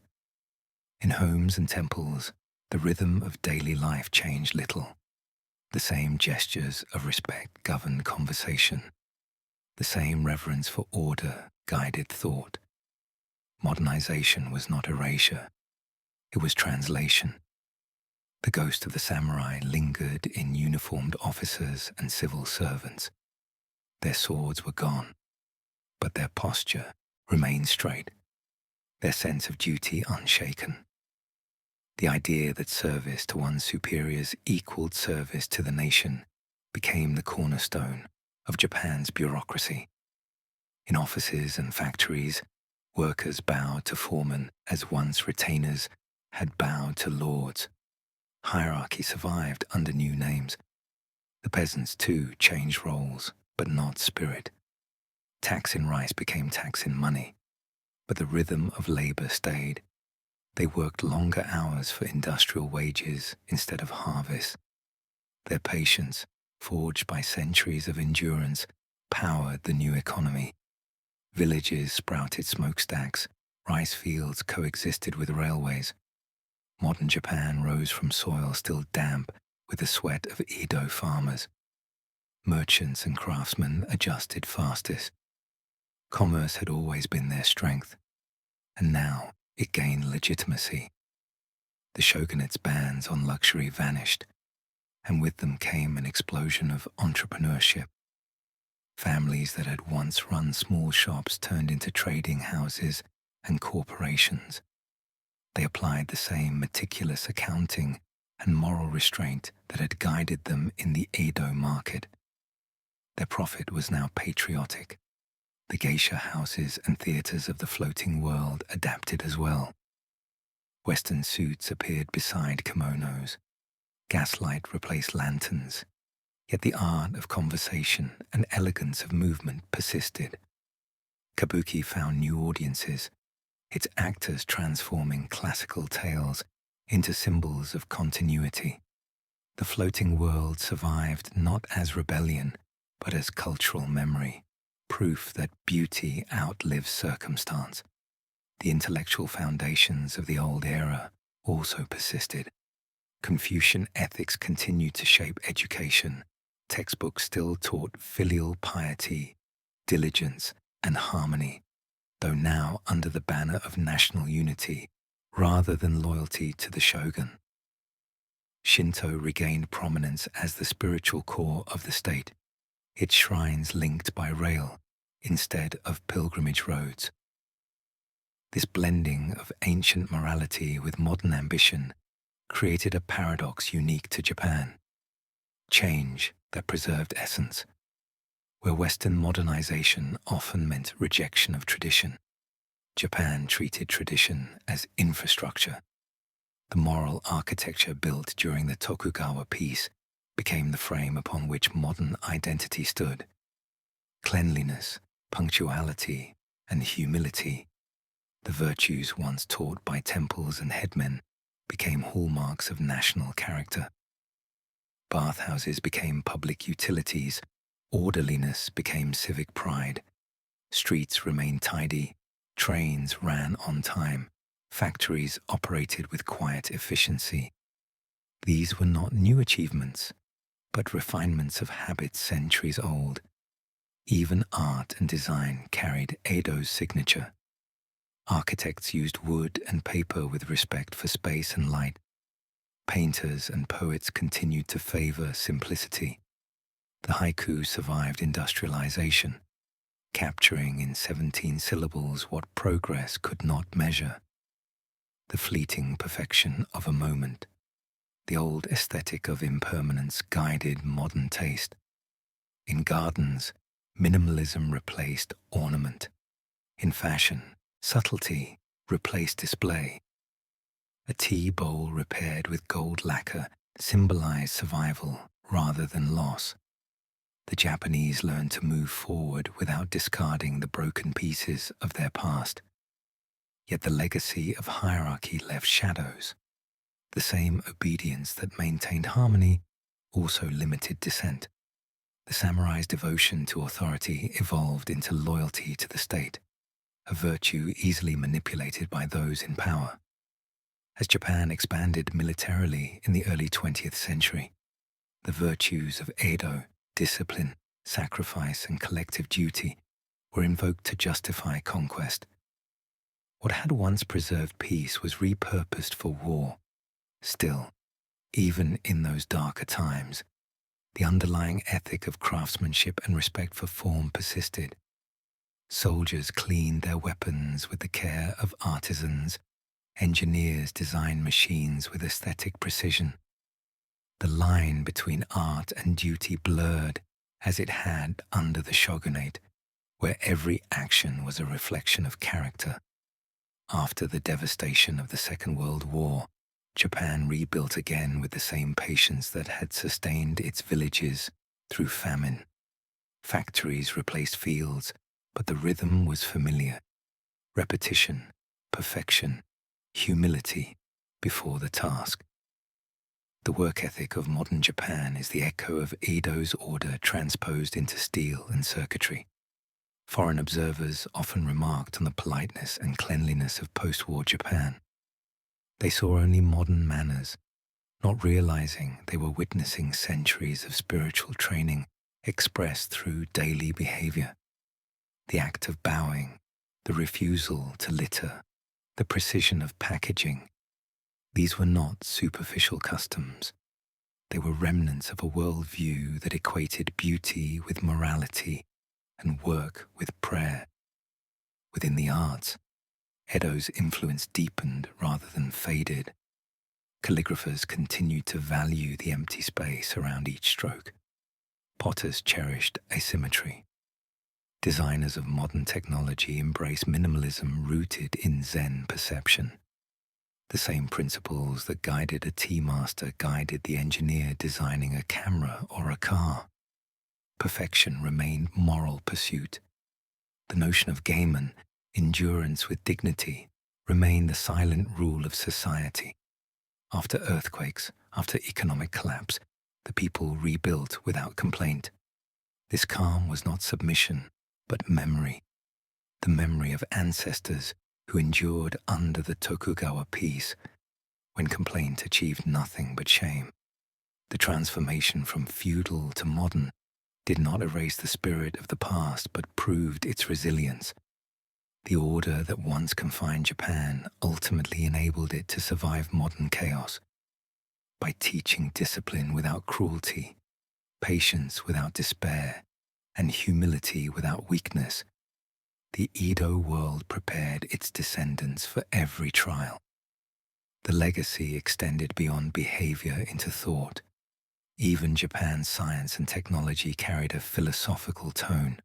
In homes and temples, the rhythm of daily life changed little. The same gestures of respect governed conversation. The same reverence for order guided thought. Modernization was not erasure. It was translation. The ghost of the samurai lingered in uniformed officers and civil servants. Their swords were gone, but their posture remained straight, their sense of duty unshaken. The idea that service to one's superiors equaled service to the nation became the cornerstone of Japan's bureaucracy. In offices and factories, workers bowed to foremen as once retainers had bowed to lords. Hierarchy survived under new names. The peasants, too, changed roles, but not spirit. Tax in rice became tax in money, but the rhythm of labor stayed. They worked longer hours for industrial wages instead of harvest. Their patience, forged by centuries of endurance, powered the new economy. Villages sprouted smokestacks, rice fields coexisted with railways. Modern Japan rose from soil still damp with the sweat of Edo farmers. Merchants and craftsmen adjusted fastest. Commerce had always been their strength, and now it gained legitimacy. The shogunate's bans on luxury vanished, and with them came an explosion of entrepreneurship. Families that had once run small shops turned into trading houses and corporations. They applied the same meticulous accounting and moral restraint that had guided them in the Edo market. Their profit was now patriotic. The geisha houses and theaters of the floating world adapted as well. Western suits appeared beside kimonos. Gaslight replaced lanterns. Yet the art of conversation and elegance of movement persisted. Kabuki found new audiences, its actors transforming classical tales into symbols of continuity. The floating world survived not as rebellion, but as cultural memory, proof that beauty outlives circumstance. The intellectual foundations of the old era also persisted. Confucian ethics continued to shape education. Textbooks still taught filial piety, diligence, and harmony, though now under the banner of national unity rather than loyalty to the shogun. Shinto regained prominence as the spiritual core of the state, its shrines linked by rail instead of pilgrimage roads. This blending of ancient morality with modern ambition created a paradox unique to Japan: change that preserved essence. Where Western modernization often meant rejection of tradition, Japan treated tradition as infrastructure. The moral architecture built during the Tokugawa peace became the frame upon which modern identity stood. Cleanliness, punctuality, and humility, the virtues once taught by temples and headmen, became hallmarks of national character. Bathhouses became public utilities, orderliness became civic pride, streets remained tidy, trains ran on time, factories operated with quiet efficiency. These were not new achievements, but refinements of habits centuries old. Even art and design carried Edo's signature. Architects used wood and paper with respect for space and light. Painters and poets continued to favor simplicity. The haiku survived industrialization, capturing in 17 syllables what progress could not measure. The fleeting perfection of a moment. The old aesthetic of impermanence guided modern taste. In gardens, minimalism replaced ornament. In fashion, subtlety replaced display. A tea bowl repaired with gold lacquer symbolized survival rather than loss. The Japanese learned to move forward without discarding the broken pieces of their past. Yet the legacy of hierarchy left shadows. The same obedience that maintained harmony also limited dissent. The samurai's devotion to authority evolved into loyalty to the state, a virtue easily manipulated by those in power. As Japan expanded militarily in the early 20th century, the virtues of Edo, discipline, sacrifice, and collective duty were invoked to justify conquest. What had once preserved peace was repurposed for war. Still, even in those darker times, the underlying ethic of craftsmanship and respect for form persisted. Soldiers cleaned their weapons with the care of artisans. Engineers designed machines with aesthetic precision. The line between art and duty blurred as it had under the shogunate, where every action was a reflection of character. After the devastation of the Second World War, Japan rebuilt again with the same patience that had sustained its villages through famine. Factories replaced fields, but the rhythm was familiar. Repetition, perfection, humility before the task. The work ethic of modern Japan is the echo of Edo's order transposed into steel and circuitry. Foreign observers often remarked on the politeness and cleanliness of post-war Japan. They saw only modern manners, not realizing they were witnessing centuries of spiritual training expressed through daily behavior. The act of bowing, the refusal to litter, the precision of packaging. These were not superficial customs. They were remnants of a worldview that equated beauty with morality and work with prayer. Within the arts, Edo's influence deepened rather than faded. Calligraphers continued to value the empty space around each stroke. Potters cherished asymmetry. Designers of modern technology embrace minimalism rooted in Zen perception. The same principles that guided a tea master guided the engineer designing a camera or a car. Perfection remained moral pursuit. The notion of Gaiman, endurance with dignity, remained the silent rule of society. After earthquakes, after economic collapse, The people rebuilt without complaint. This calm was not submission, but memory. The memory of ancestors who endured under the Tokugawa peace when complaint achieved nothing but shame. The transformation from feudal to modern did not erase the spirit of the past but proved its resilience. The order that once confined Japan ultimately enabled it to survive modern chaos. By teaching discipline without cruelty, patience without despair, and humility without weakness, the Edo world prepared its descendants for every trial. The legacy extended beyond behavior into thought. Even Japan's science and technology carried a philosophical tone.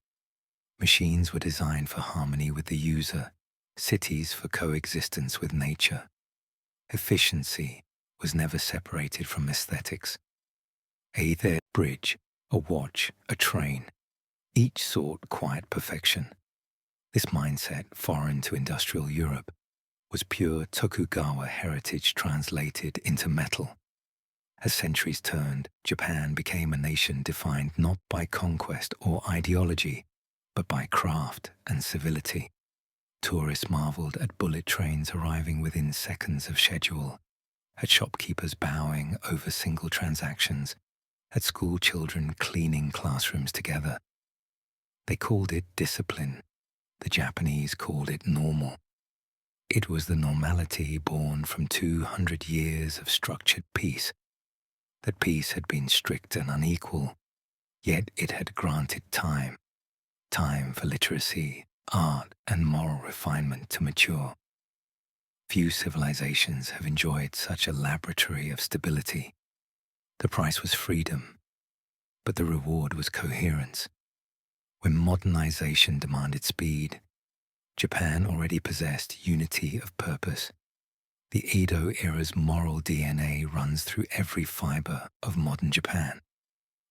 Machines were designed for harmony with the user, cities for coexistence with nature. Efficiency was never separated from aesthetics. A bridge, a watch, a train, each sought quiet perfection. This mindset, foreign to industrial Europe, was pure Tokugawa heritage translated into metal. As centuries turned, Japan became a nation defined not by conquest or ideology, but by craft and civility. Tourists marveled at bullet trains arriving within seconds of schedule, at shopkeepers bowing over single transactions, at school children cleaning classrooms together. They called it discipline. The Japanese called it normal. It was the normality born from 200 years of structured peace. That peace had been strict and unequal, yet it had granted time for literacy, art, and moral refinement to mature. Few civilizations have enjoyed such a laboratory of stability. The price was freedom, but the reward was coherence. When modernization demanded speed, Japan already possessed unity of purpose. The Edo era's moral DNA runs through every fiber of modern Japan.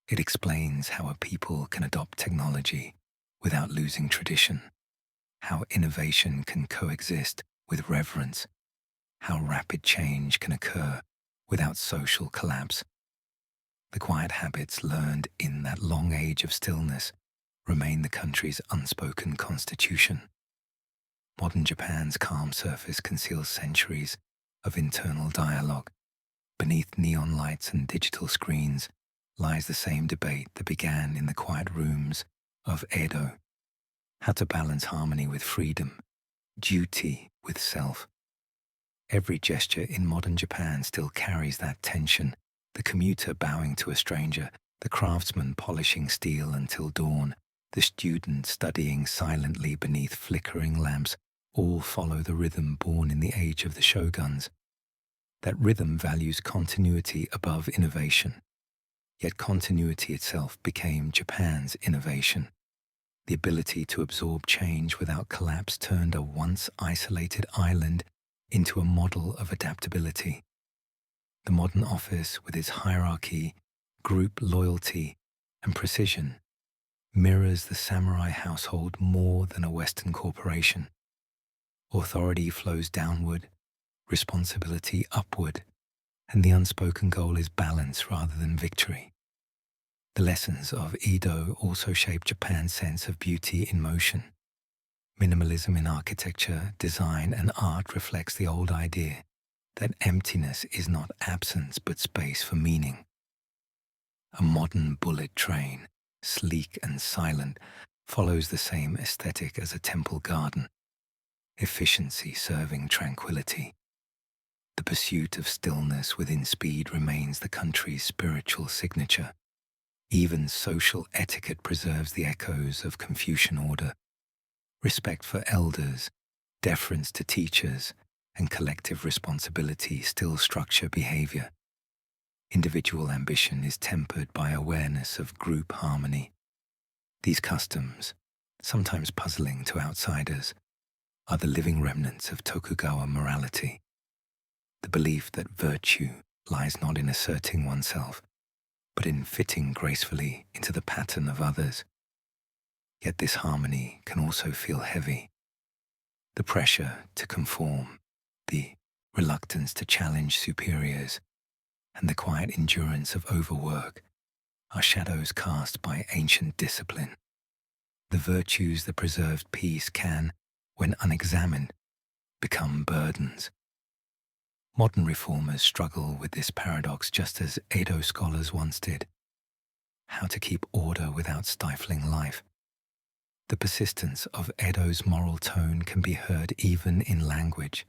It explains how a people can adopt technology without losing tradition, how innovation can coexist with reverence, how rapid change can occur without social collapse. The quiet habits learned in that long age of stillness remain the country's unspoken constitution. Modern Japan's calm surface conceals centuries of internal dialogue. Beneath neon lights and digital screens lies the same debate that began in the quiet rooms of Edo. How to balance harmony with freedom, duty with self. Every gesture in modern Japan still carries that tension. The commuter bowing to a stranger, the craftsman polishing steel until dawn, the student studying silently beneath flickering lamps, all follow the rhythm born in the age of the shoguns. That rhythm values continuity above innovation. Yet continuity itself became Japan's innovation. The ability to absorb change without collapse turned a once isolated island into a model of adaptability. The modern office, with its hierarchy, group loyalty, and precision, mirrors the samurai household more than a Western corporation. Authority flows downward, responsibility upward, and the unspoken goal is balance rather than victory. The lessons of Edo also shaped Japan's sense of beauty in motion. Minimalism in architecture, design, and art reflects the old idea that emptiness is not absence but space for meaning. A modern bullet train, sleek and silent, follows the same aesthetic as a temple garden. Efficiency serving tranquility. The pursuit of stillness within speed remains the country's spiritual signature. Even social etiquette preserves the echoes of Confucian order. Respect for elders, deference to teachers, and collective responsibility still structure behavior. Individual ambition is tempered by awareness of group harmony. These customs, sometimes puzzling to outsiders, are the living remnants of Tokugawa morality. The belief that virtue lies not in asserting oneself, but in fitting gracefully into the pattern of others. Yet this harmony can also feel heavy. The pressure to conform, the reluctance to challenge superiors, and the quiet endurance of overwork are shadows cast by ancient discipline. The virtues that preserved peace can, when unexamined, become burdens. Modern reformers struggle with this paradox just as Edo scholars once did. How to keep order without stifling life. The persistence of Edo's moral tone can be heard even in language.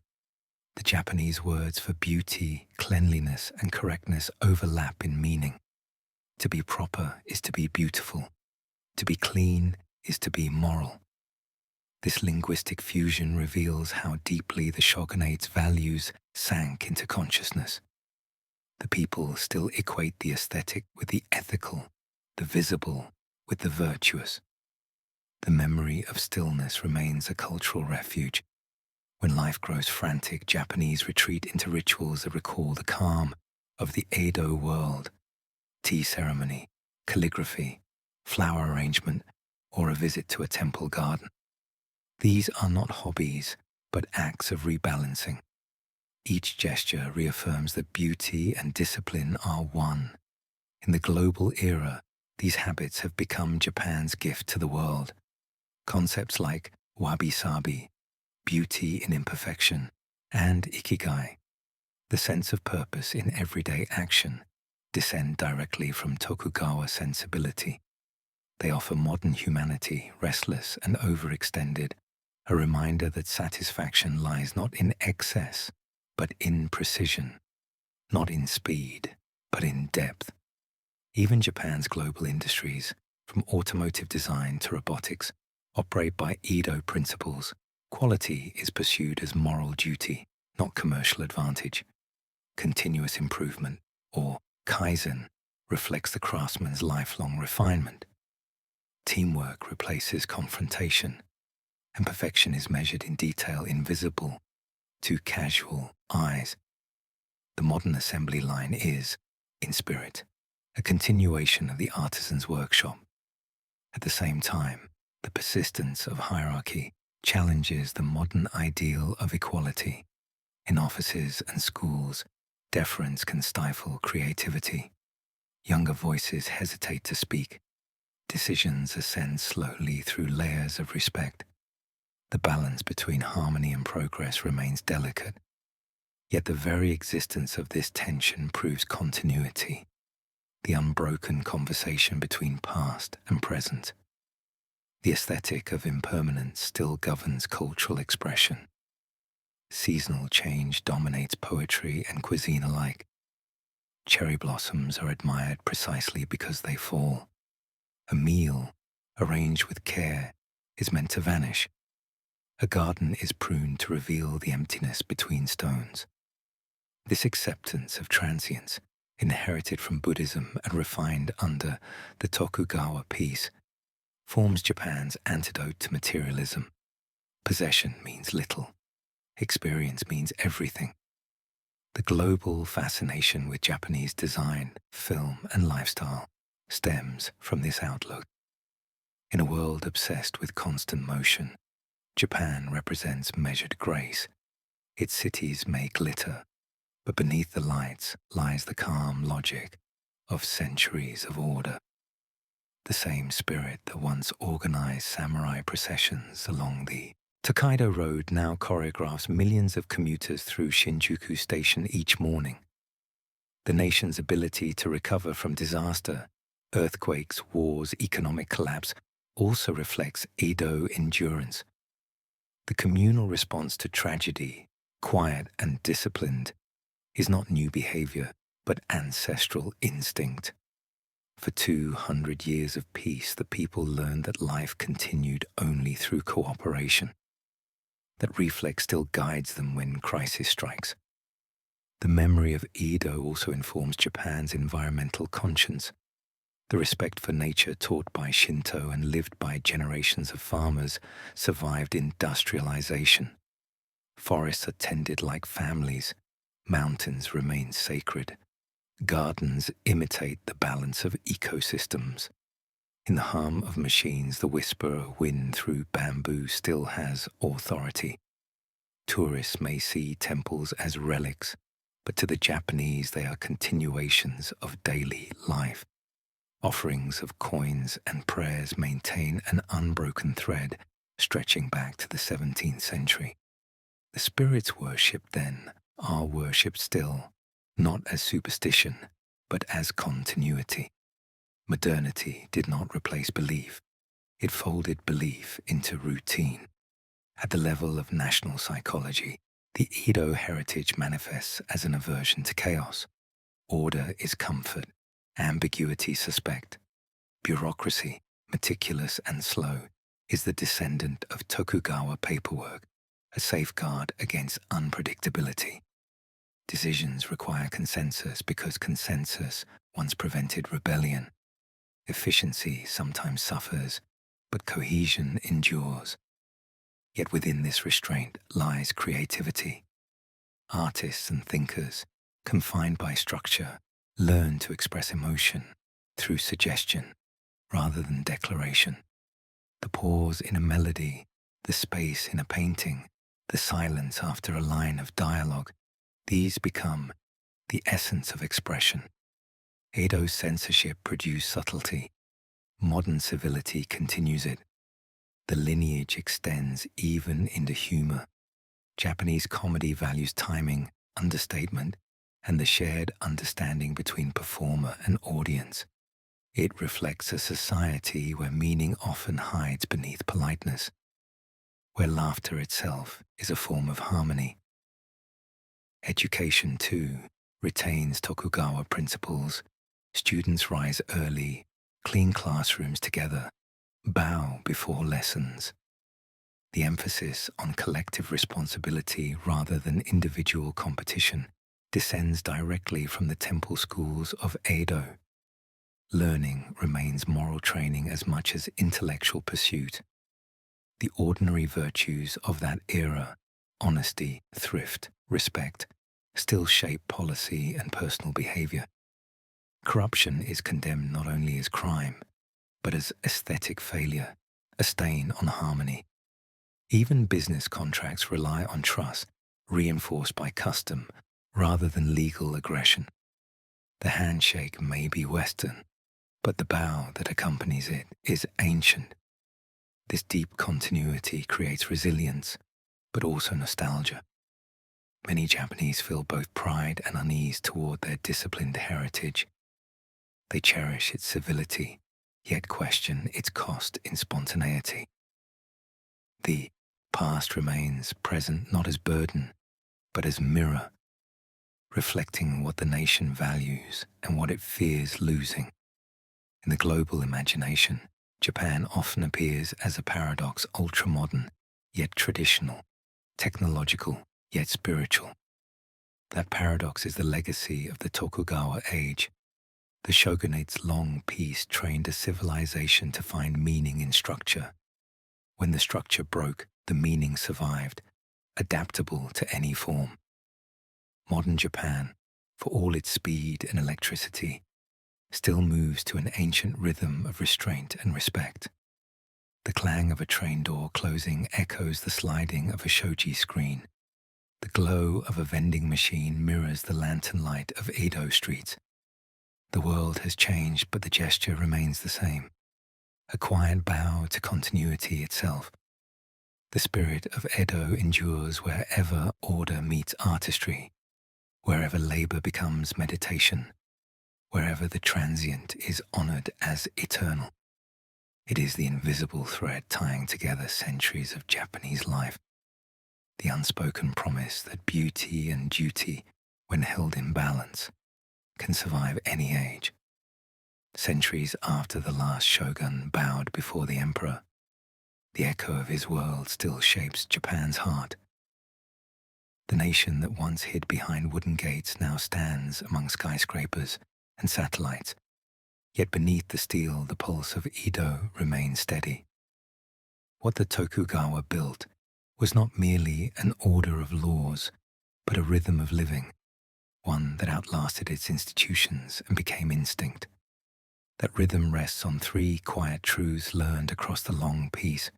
The Japanese words for beauty, cleanliness, and correctness overlap in meaning. To be proper is to be beautiful. To be clean is to be moral. This linguistic fusion reveals how deeply the shogunate's values sank into consciousness. The people still equate the aesthetic with the ethical, the visible with the virtuous. The memory of stillness remains a cultural refuge. When life grows frantic, Japanese retreat into rituals that recall the calm of the Edo world. Tea ceremony, calligraphy, flower arrangement, or a visit to a temple garden. These are not hobbies, but acts of rebalancing. Each gesture reaffirms that beauty and discipline are one. In the global era, these habits have become Japan's gift to the world. Concepts like wabi-sabi, beauty in imperfection, and ikigai, the sense of purpose in everyday action, descend directly from Tokugawa sensibility. They offer modern humanity, restless and overextended, a reminder that satisfaction lies not in excess, but in precision, not in speed, but in depth. Even Japan's global industries, from automotive design to robotics, operate by Edo principles. Quality is pursued as moral duty, not commercial advantage. Continuous improvement, or kaizen, reflects the craftsman's lifelong refinement. Teamwork replaces confrontation, and perfection is measured in detail invisible to casual eyes. The modern assembly line is, in spirit, a continuation of the artisan's workshop. At the same time, the persistence of hierarchy challenges the modern ideal of equality. In offices and schools, deference can stifle creativity. Younger voices hesitate to speak. Decisions ascend slowly through layers of respect. The balance between harmony and progress remains delicate. Yet the very existence of this tension proves continuity, the unbroken conversation between past and present. The aesthetic of impermanence still governs cultural expression. Seasonal change dominates poetry and cuisine alike. Cherry blossoms are admired precisely because they fall. A meal, arranged with care, is meant to vanish. A garden is pruned to reveal the emptiness between stones. This acceptance of transience, inherited from Buddhism and refined under the Tokugawa peace, forms Japan's antidote to materialism. Possession means little. Experience means everything. The global fascination with Japanese design, film, and lifestyle stems from this outlook. In a world obsessed with constant motion, Japan represents measured grace. Its cities may glitter, but beneath the lights lies the calm logic of centuries of order. The same spirit that once organized samurai processions along the Tokaido Road now choreographs millions of commuters through Shinjuku Station each morning. The nation's ability to recover from disaster, earthquakes, wars, economic collapse, also reflects Edo endurance. The communal response to tragedy, quiet and disciplined, is not new behavior, but ancestral instinct. For 200 years of peace, the people learned that life continued only through cooperation. That reflex still guides them when crisis strikes. The memory of Edo also informs Japan's environmental conscience. The respect for nature taught by Shinto and lived by generations of farmers survived industrialization. Forests are tended like families. Mountains remain sacred. Gardens imitate the balance of ecosystems. In the hum of machines, the whisper of wind through bamboo still has authority. Tourists may see temples as relics, but to the Japanese they are continuations of daily life. Offerings of coins and prayers maintain an unbroken thread stretching back to the 17th century. The spirits worshipped then are worshipped still, not as superstition, but as continuity. Modernity did not replace belief. It folded belief into routine. At the level of national psychology, the Edo heritage manifests as an aversion to chaos. Order is comfort, ambiguity suspect. Bureaucracy, meticulous and slow, is the descendant of Tokugawa paperwork, a safeguard against unpredictability. Decisions require consensus because consensus once prevented rebellion. Efficiency sometimes suffers, but cohesion endures. Yet within this restraint lies creativity. Artists and thinkers, confined by structure, learn to express emotion through suggestion rather than declaration. The pause in a melody, the space in a painting, the silence after a line of dialogue, these become the essence of expression. Edo's censorship produced subtlety. Modern civility continues it. The lineage extends even into humor. Japanese comedy values timing, understatement, and the shared understanding between performer and audience. It reflects a society where meaning often hides beneath politeness, where laughter itself is a form of harmony. Education, too, retains Tokugawa principles. Students rise early, clean classrooms together, bow before lessons. The emphasis on collective responsibility rather than individual competition descends directly from the temple schools of Edo. Learning remains moral training as much as intellectual pursuit. The ordinary virtues of that era, honesty, thrift, respect, still shape policy and personal behavior. Corruption is condemned not only as crime, but as aesthetic failure, a stain on harmony. Even business contracts rely on trust, reinforced by custom, rather than legal aggression. The handshake may be Western, but the bow that accompanies it is ancient. This deep continuity creates resilience, but also nostalgia. Many Japanese feel both pride and unease toward their disciplined heritage. They cherish its civility, yet question its cost in spontaneity. The past remains present not as burden, but as mirror, reflecting what the nation values and what it fears losing. In the global imagination, Japan often appears as a paradox, ultra-modern, yet traditional, technological, yet spiritual. That paradox is the legacy of the Tokugawa age. The shogunate's long peace trained a civilization to find meaning in structure. When the structure broke, the meaning survived, adaptable to any form. Modern Japan, for all its speed and electricity, still moves to an ancient rhythm of restraint and respect. The clang of a train door closing echoes the sliding of a shoji screen. The glow of a vending machine mirrors the lantern light of Edo streets. The world has changed, but the gesture remains the same. A quiet bow to continuity itself. The spirit of Edo endures wherever order meets artistry, wherever labor becomes meditation, wherever the transient is honored as eternal. It is the invisible thread tying together centuries of Japanese life, the unspoken promise that beauty and duty, when held in balance, can survive any age. Centuries after the last shogun bowed before the emperor, the echo of his world still shapes Japan's heart. The nation that once hid behind wooden gates now stands among skyscrapers and satellites, yet beneath the steel the pulse of Edo remains steady. What the Tokugawa built was not merely an order of laws, but a rhythm of living, one that outlasted its institutions and became instinct. That rhythm rests on three quiet truths learned across the long peace.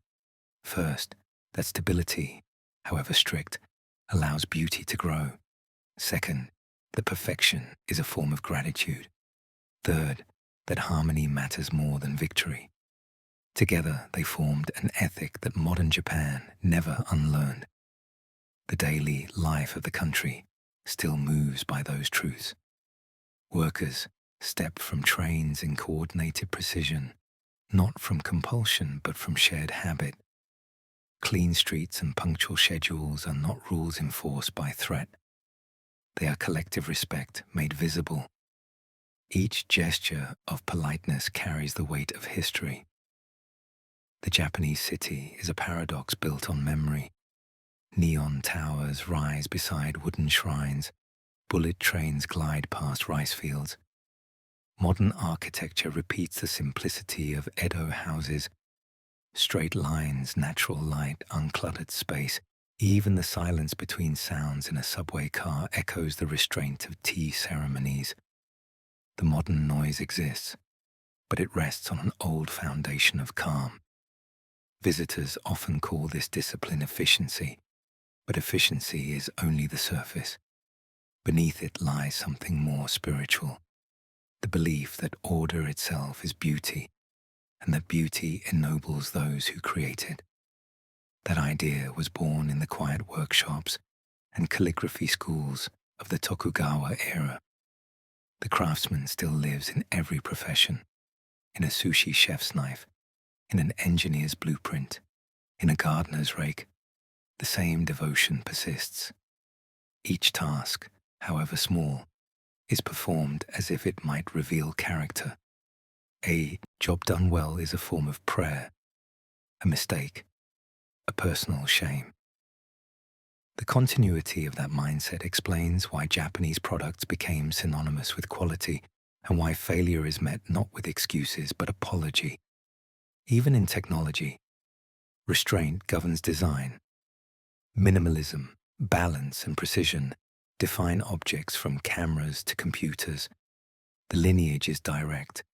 First, that stability, however strict, allows beauty to grow. Second, that perfection is a form of gratitude. Third, that harmony matters more than victory. Together, they formed an ethic that modern Japan never unlearned. The daily life of the country still moves by those truths. Workers step from trains in coordinated precision, not from compulsion but from shared habit. Clean streets and punctual schedules are not rules enforced by threat. They are collective respect made visible. Each gesture of politeness carries the weight of history. The Japanese city is a paradox built on memory. Neon towers rise beside wooden shrines. Bullet trains glide past rice fields. Modern architecture repeats the simplicity of Edo houses. Straight lines, natural light, uncluttered space. Even the silence between sounds in a subway car echoes the restraint of tea ceremonies. The modern noise exists, but it rests on an old foundation of calm. Visitors often call this discipline efficiency, but efficiency is only the surface. Beneath it lies something more spiritual, the belief that order itself is beauty, and that beauty ennobles those who create it. That idea was born in the quiet workshops and calligraphy schools of the Tokugawa era. The craftsman still lives in every profession, in a sushi chef's knife, in an engineer's blueprint, in a gardener's rake. The same devotion persists. Each task, however small, is performed as if it might reveal character. A job done well is a form of prayer, a mistake, a personal shame. The continuity of that mindset explains why Japanese products became synonymous with quality and why failure is met not with excuses but apology. Even in technology, restraint governs design. Minimalism, balance, and precision define objects from cameras to computers. The lineage is direct.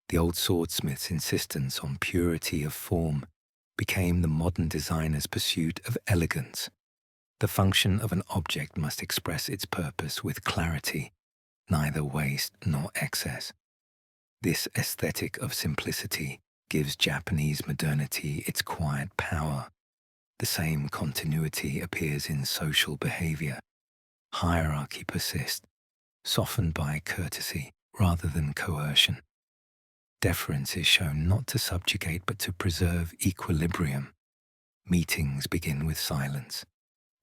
The old swordsmith's insistence on purity of form became the modern designer's pursuit of elegance. The function of an object must express its purpose with clarity, neither waste nor excess. This aesthetic of simplicity gives Japanese modernity its quiet power. The same continuity appears in social behavior. Hierarchy persists, softened by courtesy rather than coercion. Deference is shown not to subjugate but to preserve equilibrium. Meetings begin with silence.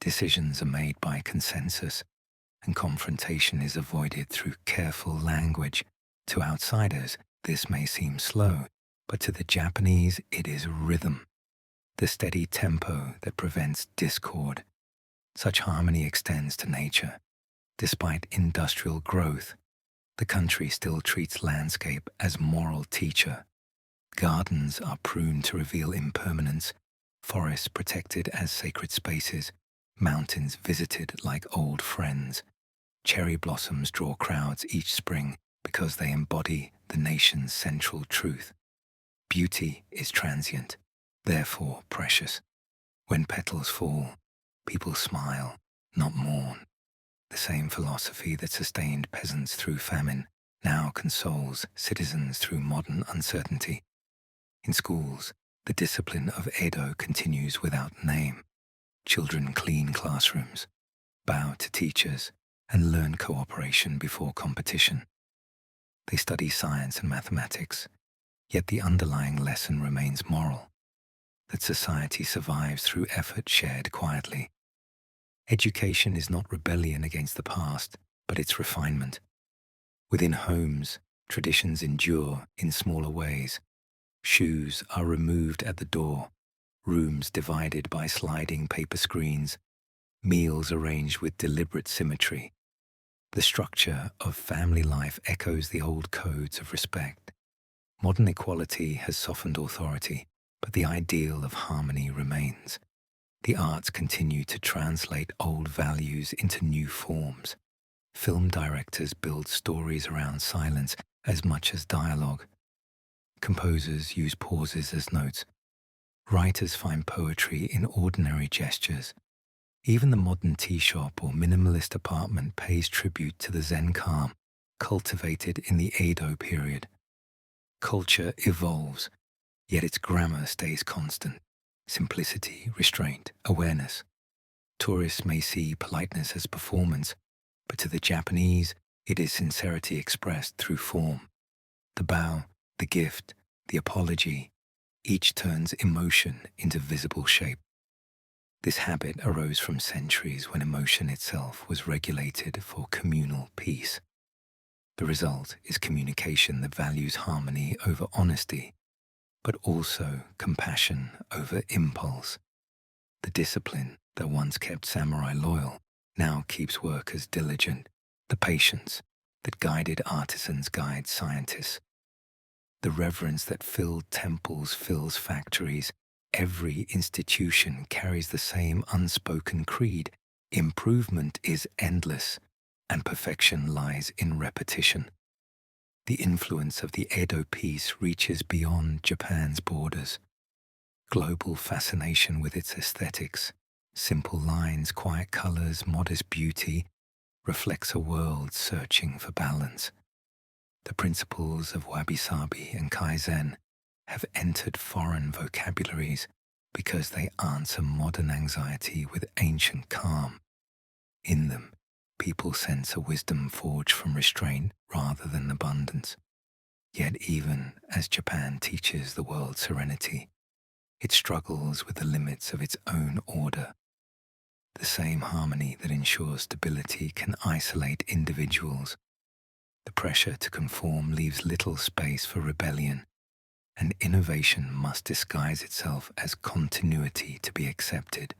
Decisions are made by consensus, and confrontation is avoided through careful language. To outsiders, this may seem slow, but to the Japanese, it is rhythm, the steady tempo that prevents discord. Such harmony extends to nature. Despite industrial growth, the country still treats landscape as moral teacher. Gardens are pruned to reveal impermanence, forests protected as sacred spaces, mountains visited like old friends. Cherry blossoms draw crowds each spring because they embody the nation's central truth. Beauty is transient, therefore precious. When petals fall, people smile, not mourn. The same philosophy that sustained peasants through famine now consoles citizens through modern uncertainty. In schools, the discipline of Edo continues without name. Children clean classrooms, bow to teachers, and learn cooperation before competition. They study science and mathematics, yet the underlying lesson remains moral, that society survives through effort shared quietly. Education is not rebellion against the past, but its refinement. Within homes, traditions endure in smaller ways. Shoes are removed at the door, rooms divided by sliding paper screens, meals arranged with deliberate symmetry. The structure of family life echoes the old codes of respect. Modern equality has softened authority, but the ideal of harmony remains. The arts continue to translate old values into new forms. Film directors build stories around silence as much as dialogue. Composers use pauses as notes. Writers find poetry in ordinary gestures. Even the modern tea shop or minimalist apartment pays tribute to the Zen calm cultivated in the Edo period. Culture evolves, yet its grammar stays constant. Simplicity, restraint, awareness. Tourists may see politeness as performance, but to the Japanese, it is sincerity expressed through form. The bow, the gift, the apology, each turns emotion into visible shape. This habit arose from centuries when emotion itself was regulated for communal peace. The result is communication that values harmony over honesty, but also compassion over impulse. The discipline that once kept samurai loyal now keeps workers diligent. The patience that guided artisans guides scientists. The reverence that filled temples fills factories. Every institution carries the same unspoken creed. Improvement is endless, and perfection lies in repetition. The influence of the Edo piece reaches beyond Japan's borders. Global fascination with its aesthetics, simple lines, quiet colors, modest beauty, reflects a world searching for balance. The principles of wabi-sabi and kaizen have entered foreign vocabularies because they answer modern anxiety with ancient calm. In them, people sense a wisdom forged from restraint rather than abundance. Yet even as Japan teaches the world serenity, it struggles with the limits of its own order. The same harmony that ensures stability can isolate individuals. The pressure to conform leaves little space for rebellion, and innovation must disguise itself as continuity to be accepted.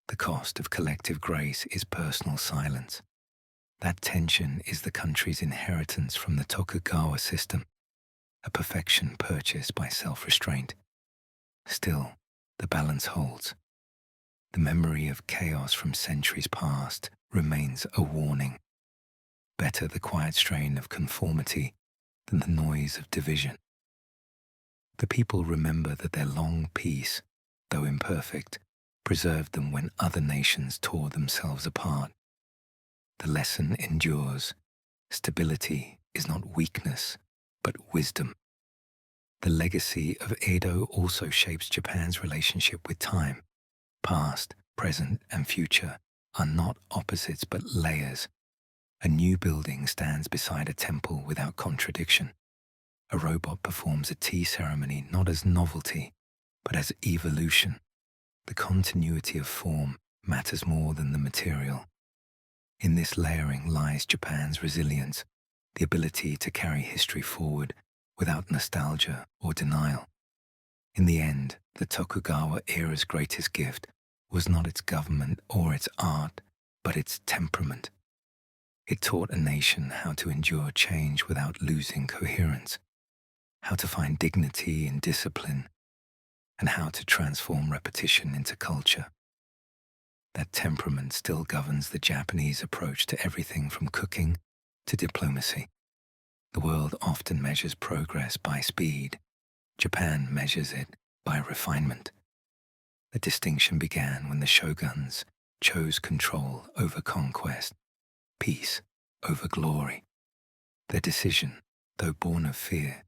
The cost of collective grace is personal silence. That tension is the country's inheritance from the Tokugawa system, a perfection purchased by self-restraint. Still, the balance holds. The memory of chaos from centuries past remains a warning. Better the quiet strain of conformity than the noise of division. The people remember that their long peace, though imperfect, preserved them when other nations tore themselves apart. The lesson endures. Stability is not weakness, but wisdom. The legacy of Edo also shapes Japan's relationship with time. Past, present, and future are not opposites but layers. A new building stands beside a temple without contradiction. A robot performs a tea ceremony not as novelty, but as evolution. The continuity of form matters more than the material. In this layering lies Japan's resilience, the ability to carry history forward without nostalgia or denial. In the end, the Tokugawa era's greatest gift was not its government or its art, but its temperament. It taught a nation how to endure change without losing coherence, how to find dignity in discipline, and how to transform repetition into culture. That temperament still governs the Japanese approach to everything from cooking to diplomacy. The world often measures progress by speed. Japan measures it by refinement. The distinction began when the shoguns chose control over conquest, peace over glory. Their decision, though born of fear,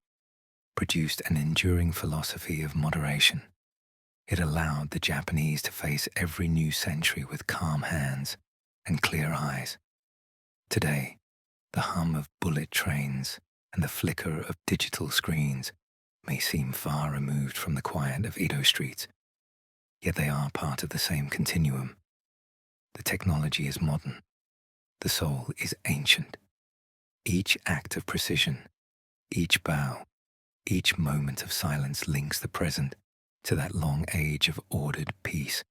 produced an enduring philosophy of moderation. It allowed the Japanese to face every new century with calm hands and clear eyes. Today, the hum of bullet trains and the flicker of digital screens may seem far removed from the quiet of Edo streets, yet they are part of the same continuum. The technology is modern. The soul is ancient. Each act of precision, each bow, each moment of silence links the present to that long age of ordered peace.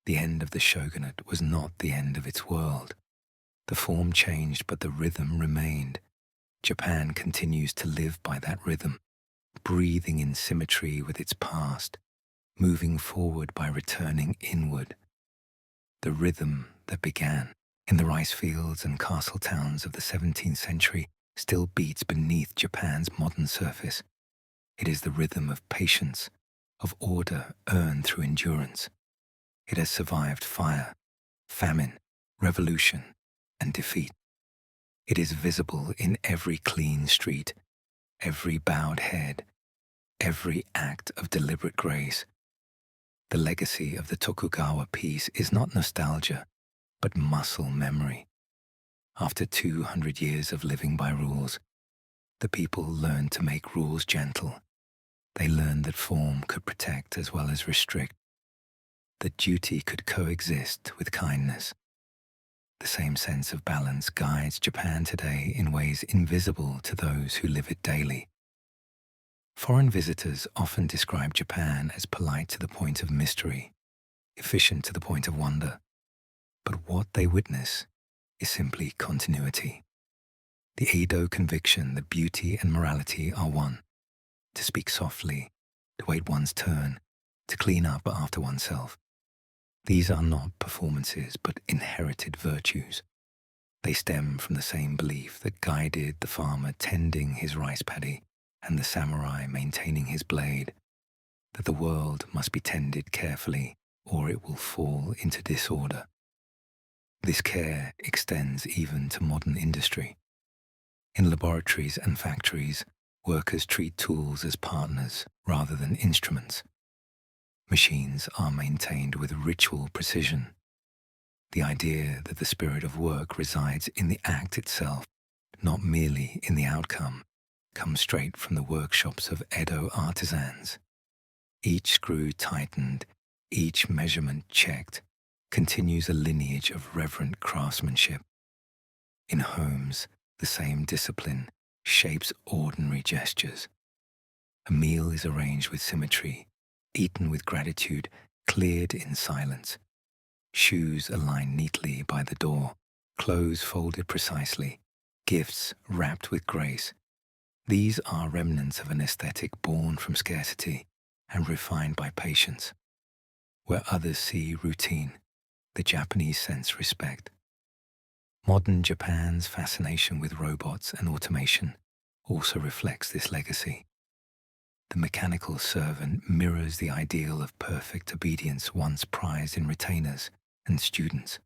The end of the shogunate was not the end of its world. The form changed, but the rhythm remained. Japan continues to live by that rhythm, breathing in symmetry with its past, moving forward by returning inward. The rhythm that began in the rice fields and castle towns of the 17th century still beats beneath Japan's modern surface. It is the rhythm of patience, of order earned through endurance. It has survived fire, famine, revolution, and defeat. It is visible in every clean street, every bowed head, every act of deliberate grace. The legacy of the Tokugawa peace is not nostalgia, but muscle memory. After 200 years of living by rules, the people learned to make rules gentle. They learned that form could protect as well as restrict, that duty could coexist with kindness. The same sense of balance guides Japan today in ways invisible to those who live it daily. Foreign visitors often describe Japan as polite to the point of mystery, efficient to the point of wonder. But what they witness is simply continuity. The Edo conviction that beauty and morality are one, to speak softly, to wait one's turn, to clean up after oneself. These are not performances, but inherited virtues. They stem from the same belief that guided the farmer tending his rice paddy and the samurai maintaining his blade, that the world must be tended carefully or it will fall into disorder. This care extends even to modern industry. In laboratories and factories, workers treat tools as partners rather than instruments. Machines are maintained with ritual precision. The idea that the spirit of work resides in the act itself, not merely in the outcome, comes straight from the workshops of Edo artisans. Each screw tightened, each measurement checked, continues a lineage of reverent craftsmanship. In homes, the same discipline shapes ordinary gestures. A meal is arranged with symmetry, eaten with gratitude, cleared in silence. Shoes aligned neatly by the door, clothes folded precisely, gifts wrapped with grace. These are remnants of an aesthetic born from scarcity and refined by patience. Where others see routine, the Japanese sense respect. Modern Japan's fascination with robots and automation also reflects this legacy. The mechanical servant mirrors the ideal of perfect obedience once prized in retainers and students.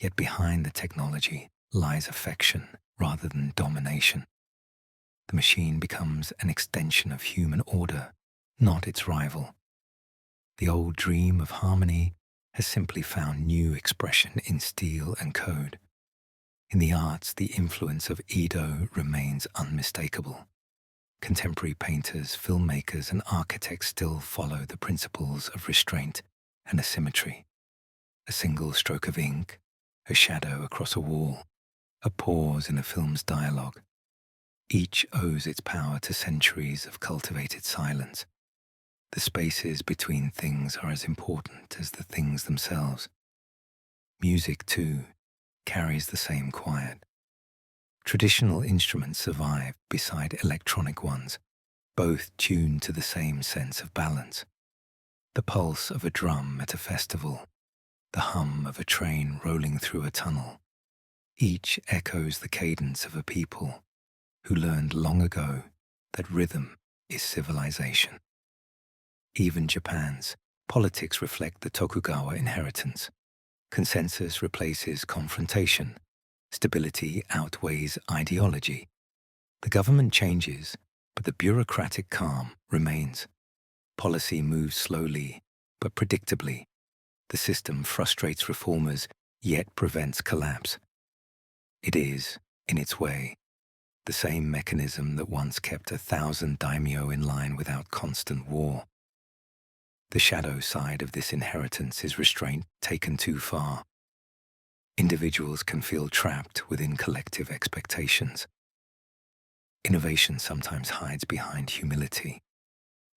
Yet behind the technology lies affection rather than domination. The machine becomes an extension of human order, not its rival. The old dream of harmony has simply found new expression in steel and code. In the arts, the influence of Edo remains unmistakable. Contemporary painters, filmmakers, and architects still follow the principles of restraint and asymmetry. A single stroke of ink, a shadow across a wall, a pause in a film's dialogue. Each owes its power to centuries of cultivated silence. The spaces between things are as important as the things themselves. Music, too, carries the same quiet. Traditional instruments survive beside electronic ones, both tuned to the same sense of balance. The pulse of a drum at a festival, the hum of a train rolling through a tunnel. Each echoes the cadence of a people who learned long ago that rhythm is civilization. Even Japan's politics reflect the Tokugawa inheritance. Consensus replaces confrontation. Stability outweighs ideology. The government changes, but the bureaucratic calm remains. Policy moves slowly, but predictably. The system frustrates reformers, yet prevents collapse. It is, in its way, the same mechanism that once kept 1,000 daimyo in line without constant war. The shadow side of this inheritance is restraint taken too far. Individuals can feel trapped within collective expectations. Innovation sometimes hides behind humility.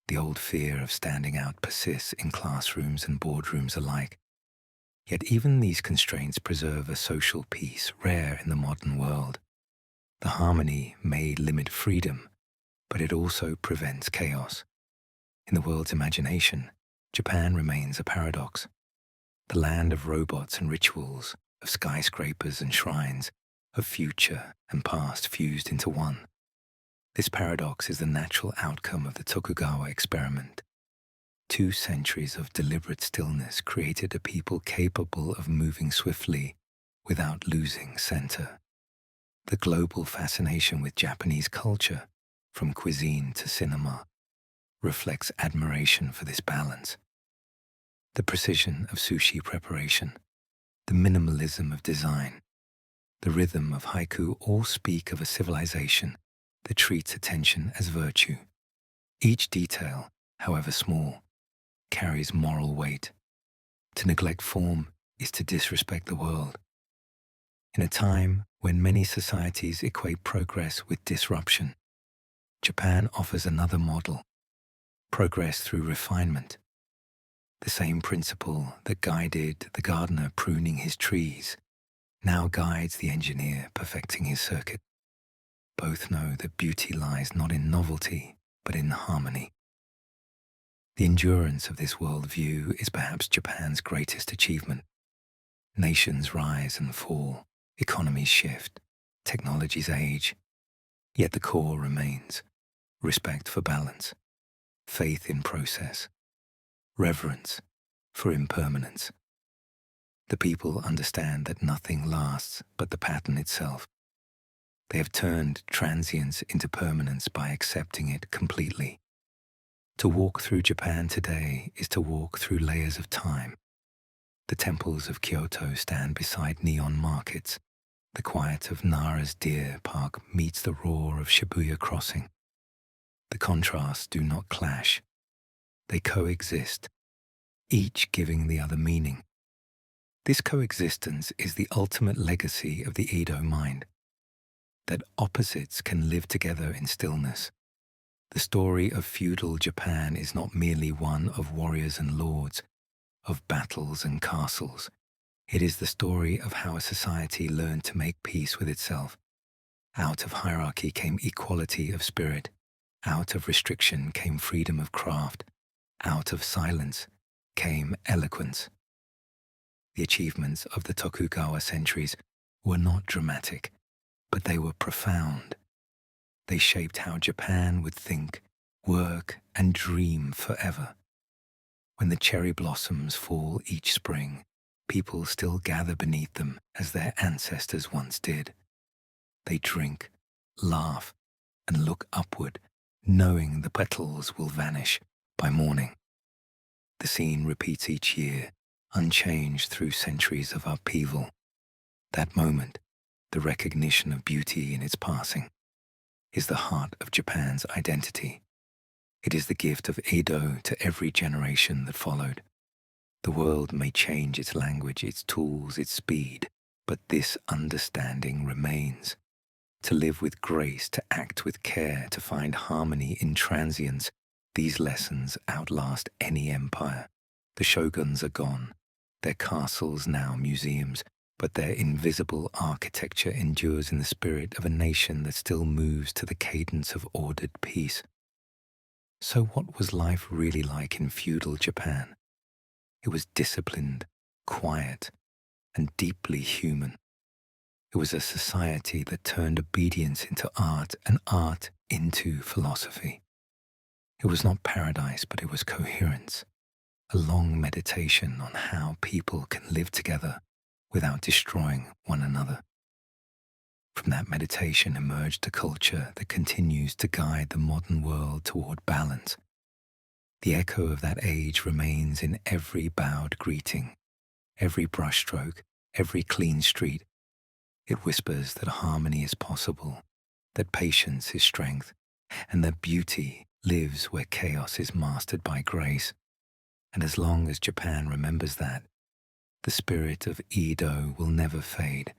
The old fear of standing out persists in classrooms and boardrooms alike. Yet even these constraints preserve a social peace rare in the modern world. The harmony may limit freedom, but it also prevents chaos. In the world's imagination, Japan remains a paradox. The land of robots and rituals, of skyscrapers and shrines, of future and past fused into one. This paradox is the natural outcome of the Tokugawa experiment. 2 centuries of deliberate stillness created a people capable of moving swiftly without losing center. The global fascination with Japanese culture, from cuisine to cinema, reflects admiration for this balance. The precision of sushi preparation, the minimalism of design, the rhythm of haiku all speak of a civilization that treats attention as virtue. Each detail, however small, carries moral weight. To neglect form is to disrespect the world. In a time when many societies equate progress with disruption, Japan offers another model: progress through refinement. The same principle that guided the gardener pruning his trees now guides the engineer perfecting his circuit. Both know that beauty lies not in novelty, but in harmony. The endurance of this worldview is perhaps Japan's greatest achievement. Nations rise and fall, economies shift, technologies age, yet the core remains: respect for balance, faith in process, reverence for impermanence. The people understand that nothing lasts but the pattern itself. They have turned transience into permanence by accepting it completely. To walk through Japan today is to walk through layers of time. The temples of Kyoto stand beside neon markets. The quiet of Nara's Deer Park meets the roar of Shibuya Crossing. The contrasts do not clash. They coexist, each giving the other meaning. This coexistence is the ultimate legacy of the Edo mind, that opposites can live together in stillness. The story of feudal Japan is not merely one of warriors and lords, of battles and castles. It is the story of how a society learned to make peace with itself. Out of hierarchy came equality of spirit. Out of restriction came freedom of craft. Out of silence came eloquence. The achievements of the Tokugawa centuries were not dramatic, but they were profound. They shaped how Japan would think, work, and dream forever. When the cherry blossoms fall each spring, people still gather beneath them as their ancestors once did. They drink, laugh, and look upward, knowing the petals will vanish by morning. The scene repeats each year, unchanged through centuries of upheaval. That moment, the recognition of beauty in its passing, is the heart of Japan's identity. It is the gift of Edo to every generation that followed. The world may change its language, its tools, its speed, but this understanding remains. To live with grace, to act with care, to find harmony in transience, these lessons outlast any empire. The shoguns are gone, their castles now museums, but their invisible architecture endures in the spirit of a nation that still moves to the cadence of ordered peace. So what was life really like in feudal Japan? It was disciplined, quiet, and deeply human. It was a society that turned obedience into art and art into philosophy. It was not paradise, but it was coherence, a long meditation on how people can live together without destroying one another. From that meditation emerged a culture that continues to guide the modern world toward balance. The echo of that age remains in every bowed greeting, every brushstroke, every clean street. It whispers that harmony is possible, that patience is strength, and that beauty lives where chaos is mastered by grace. And as long as Japan remembers that, the spirit of Edo will never fade.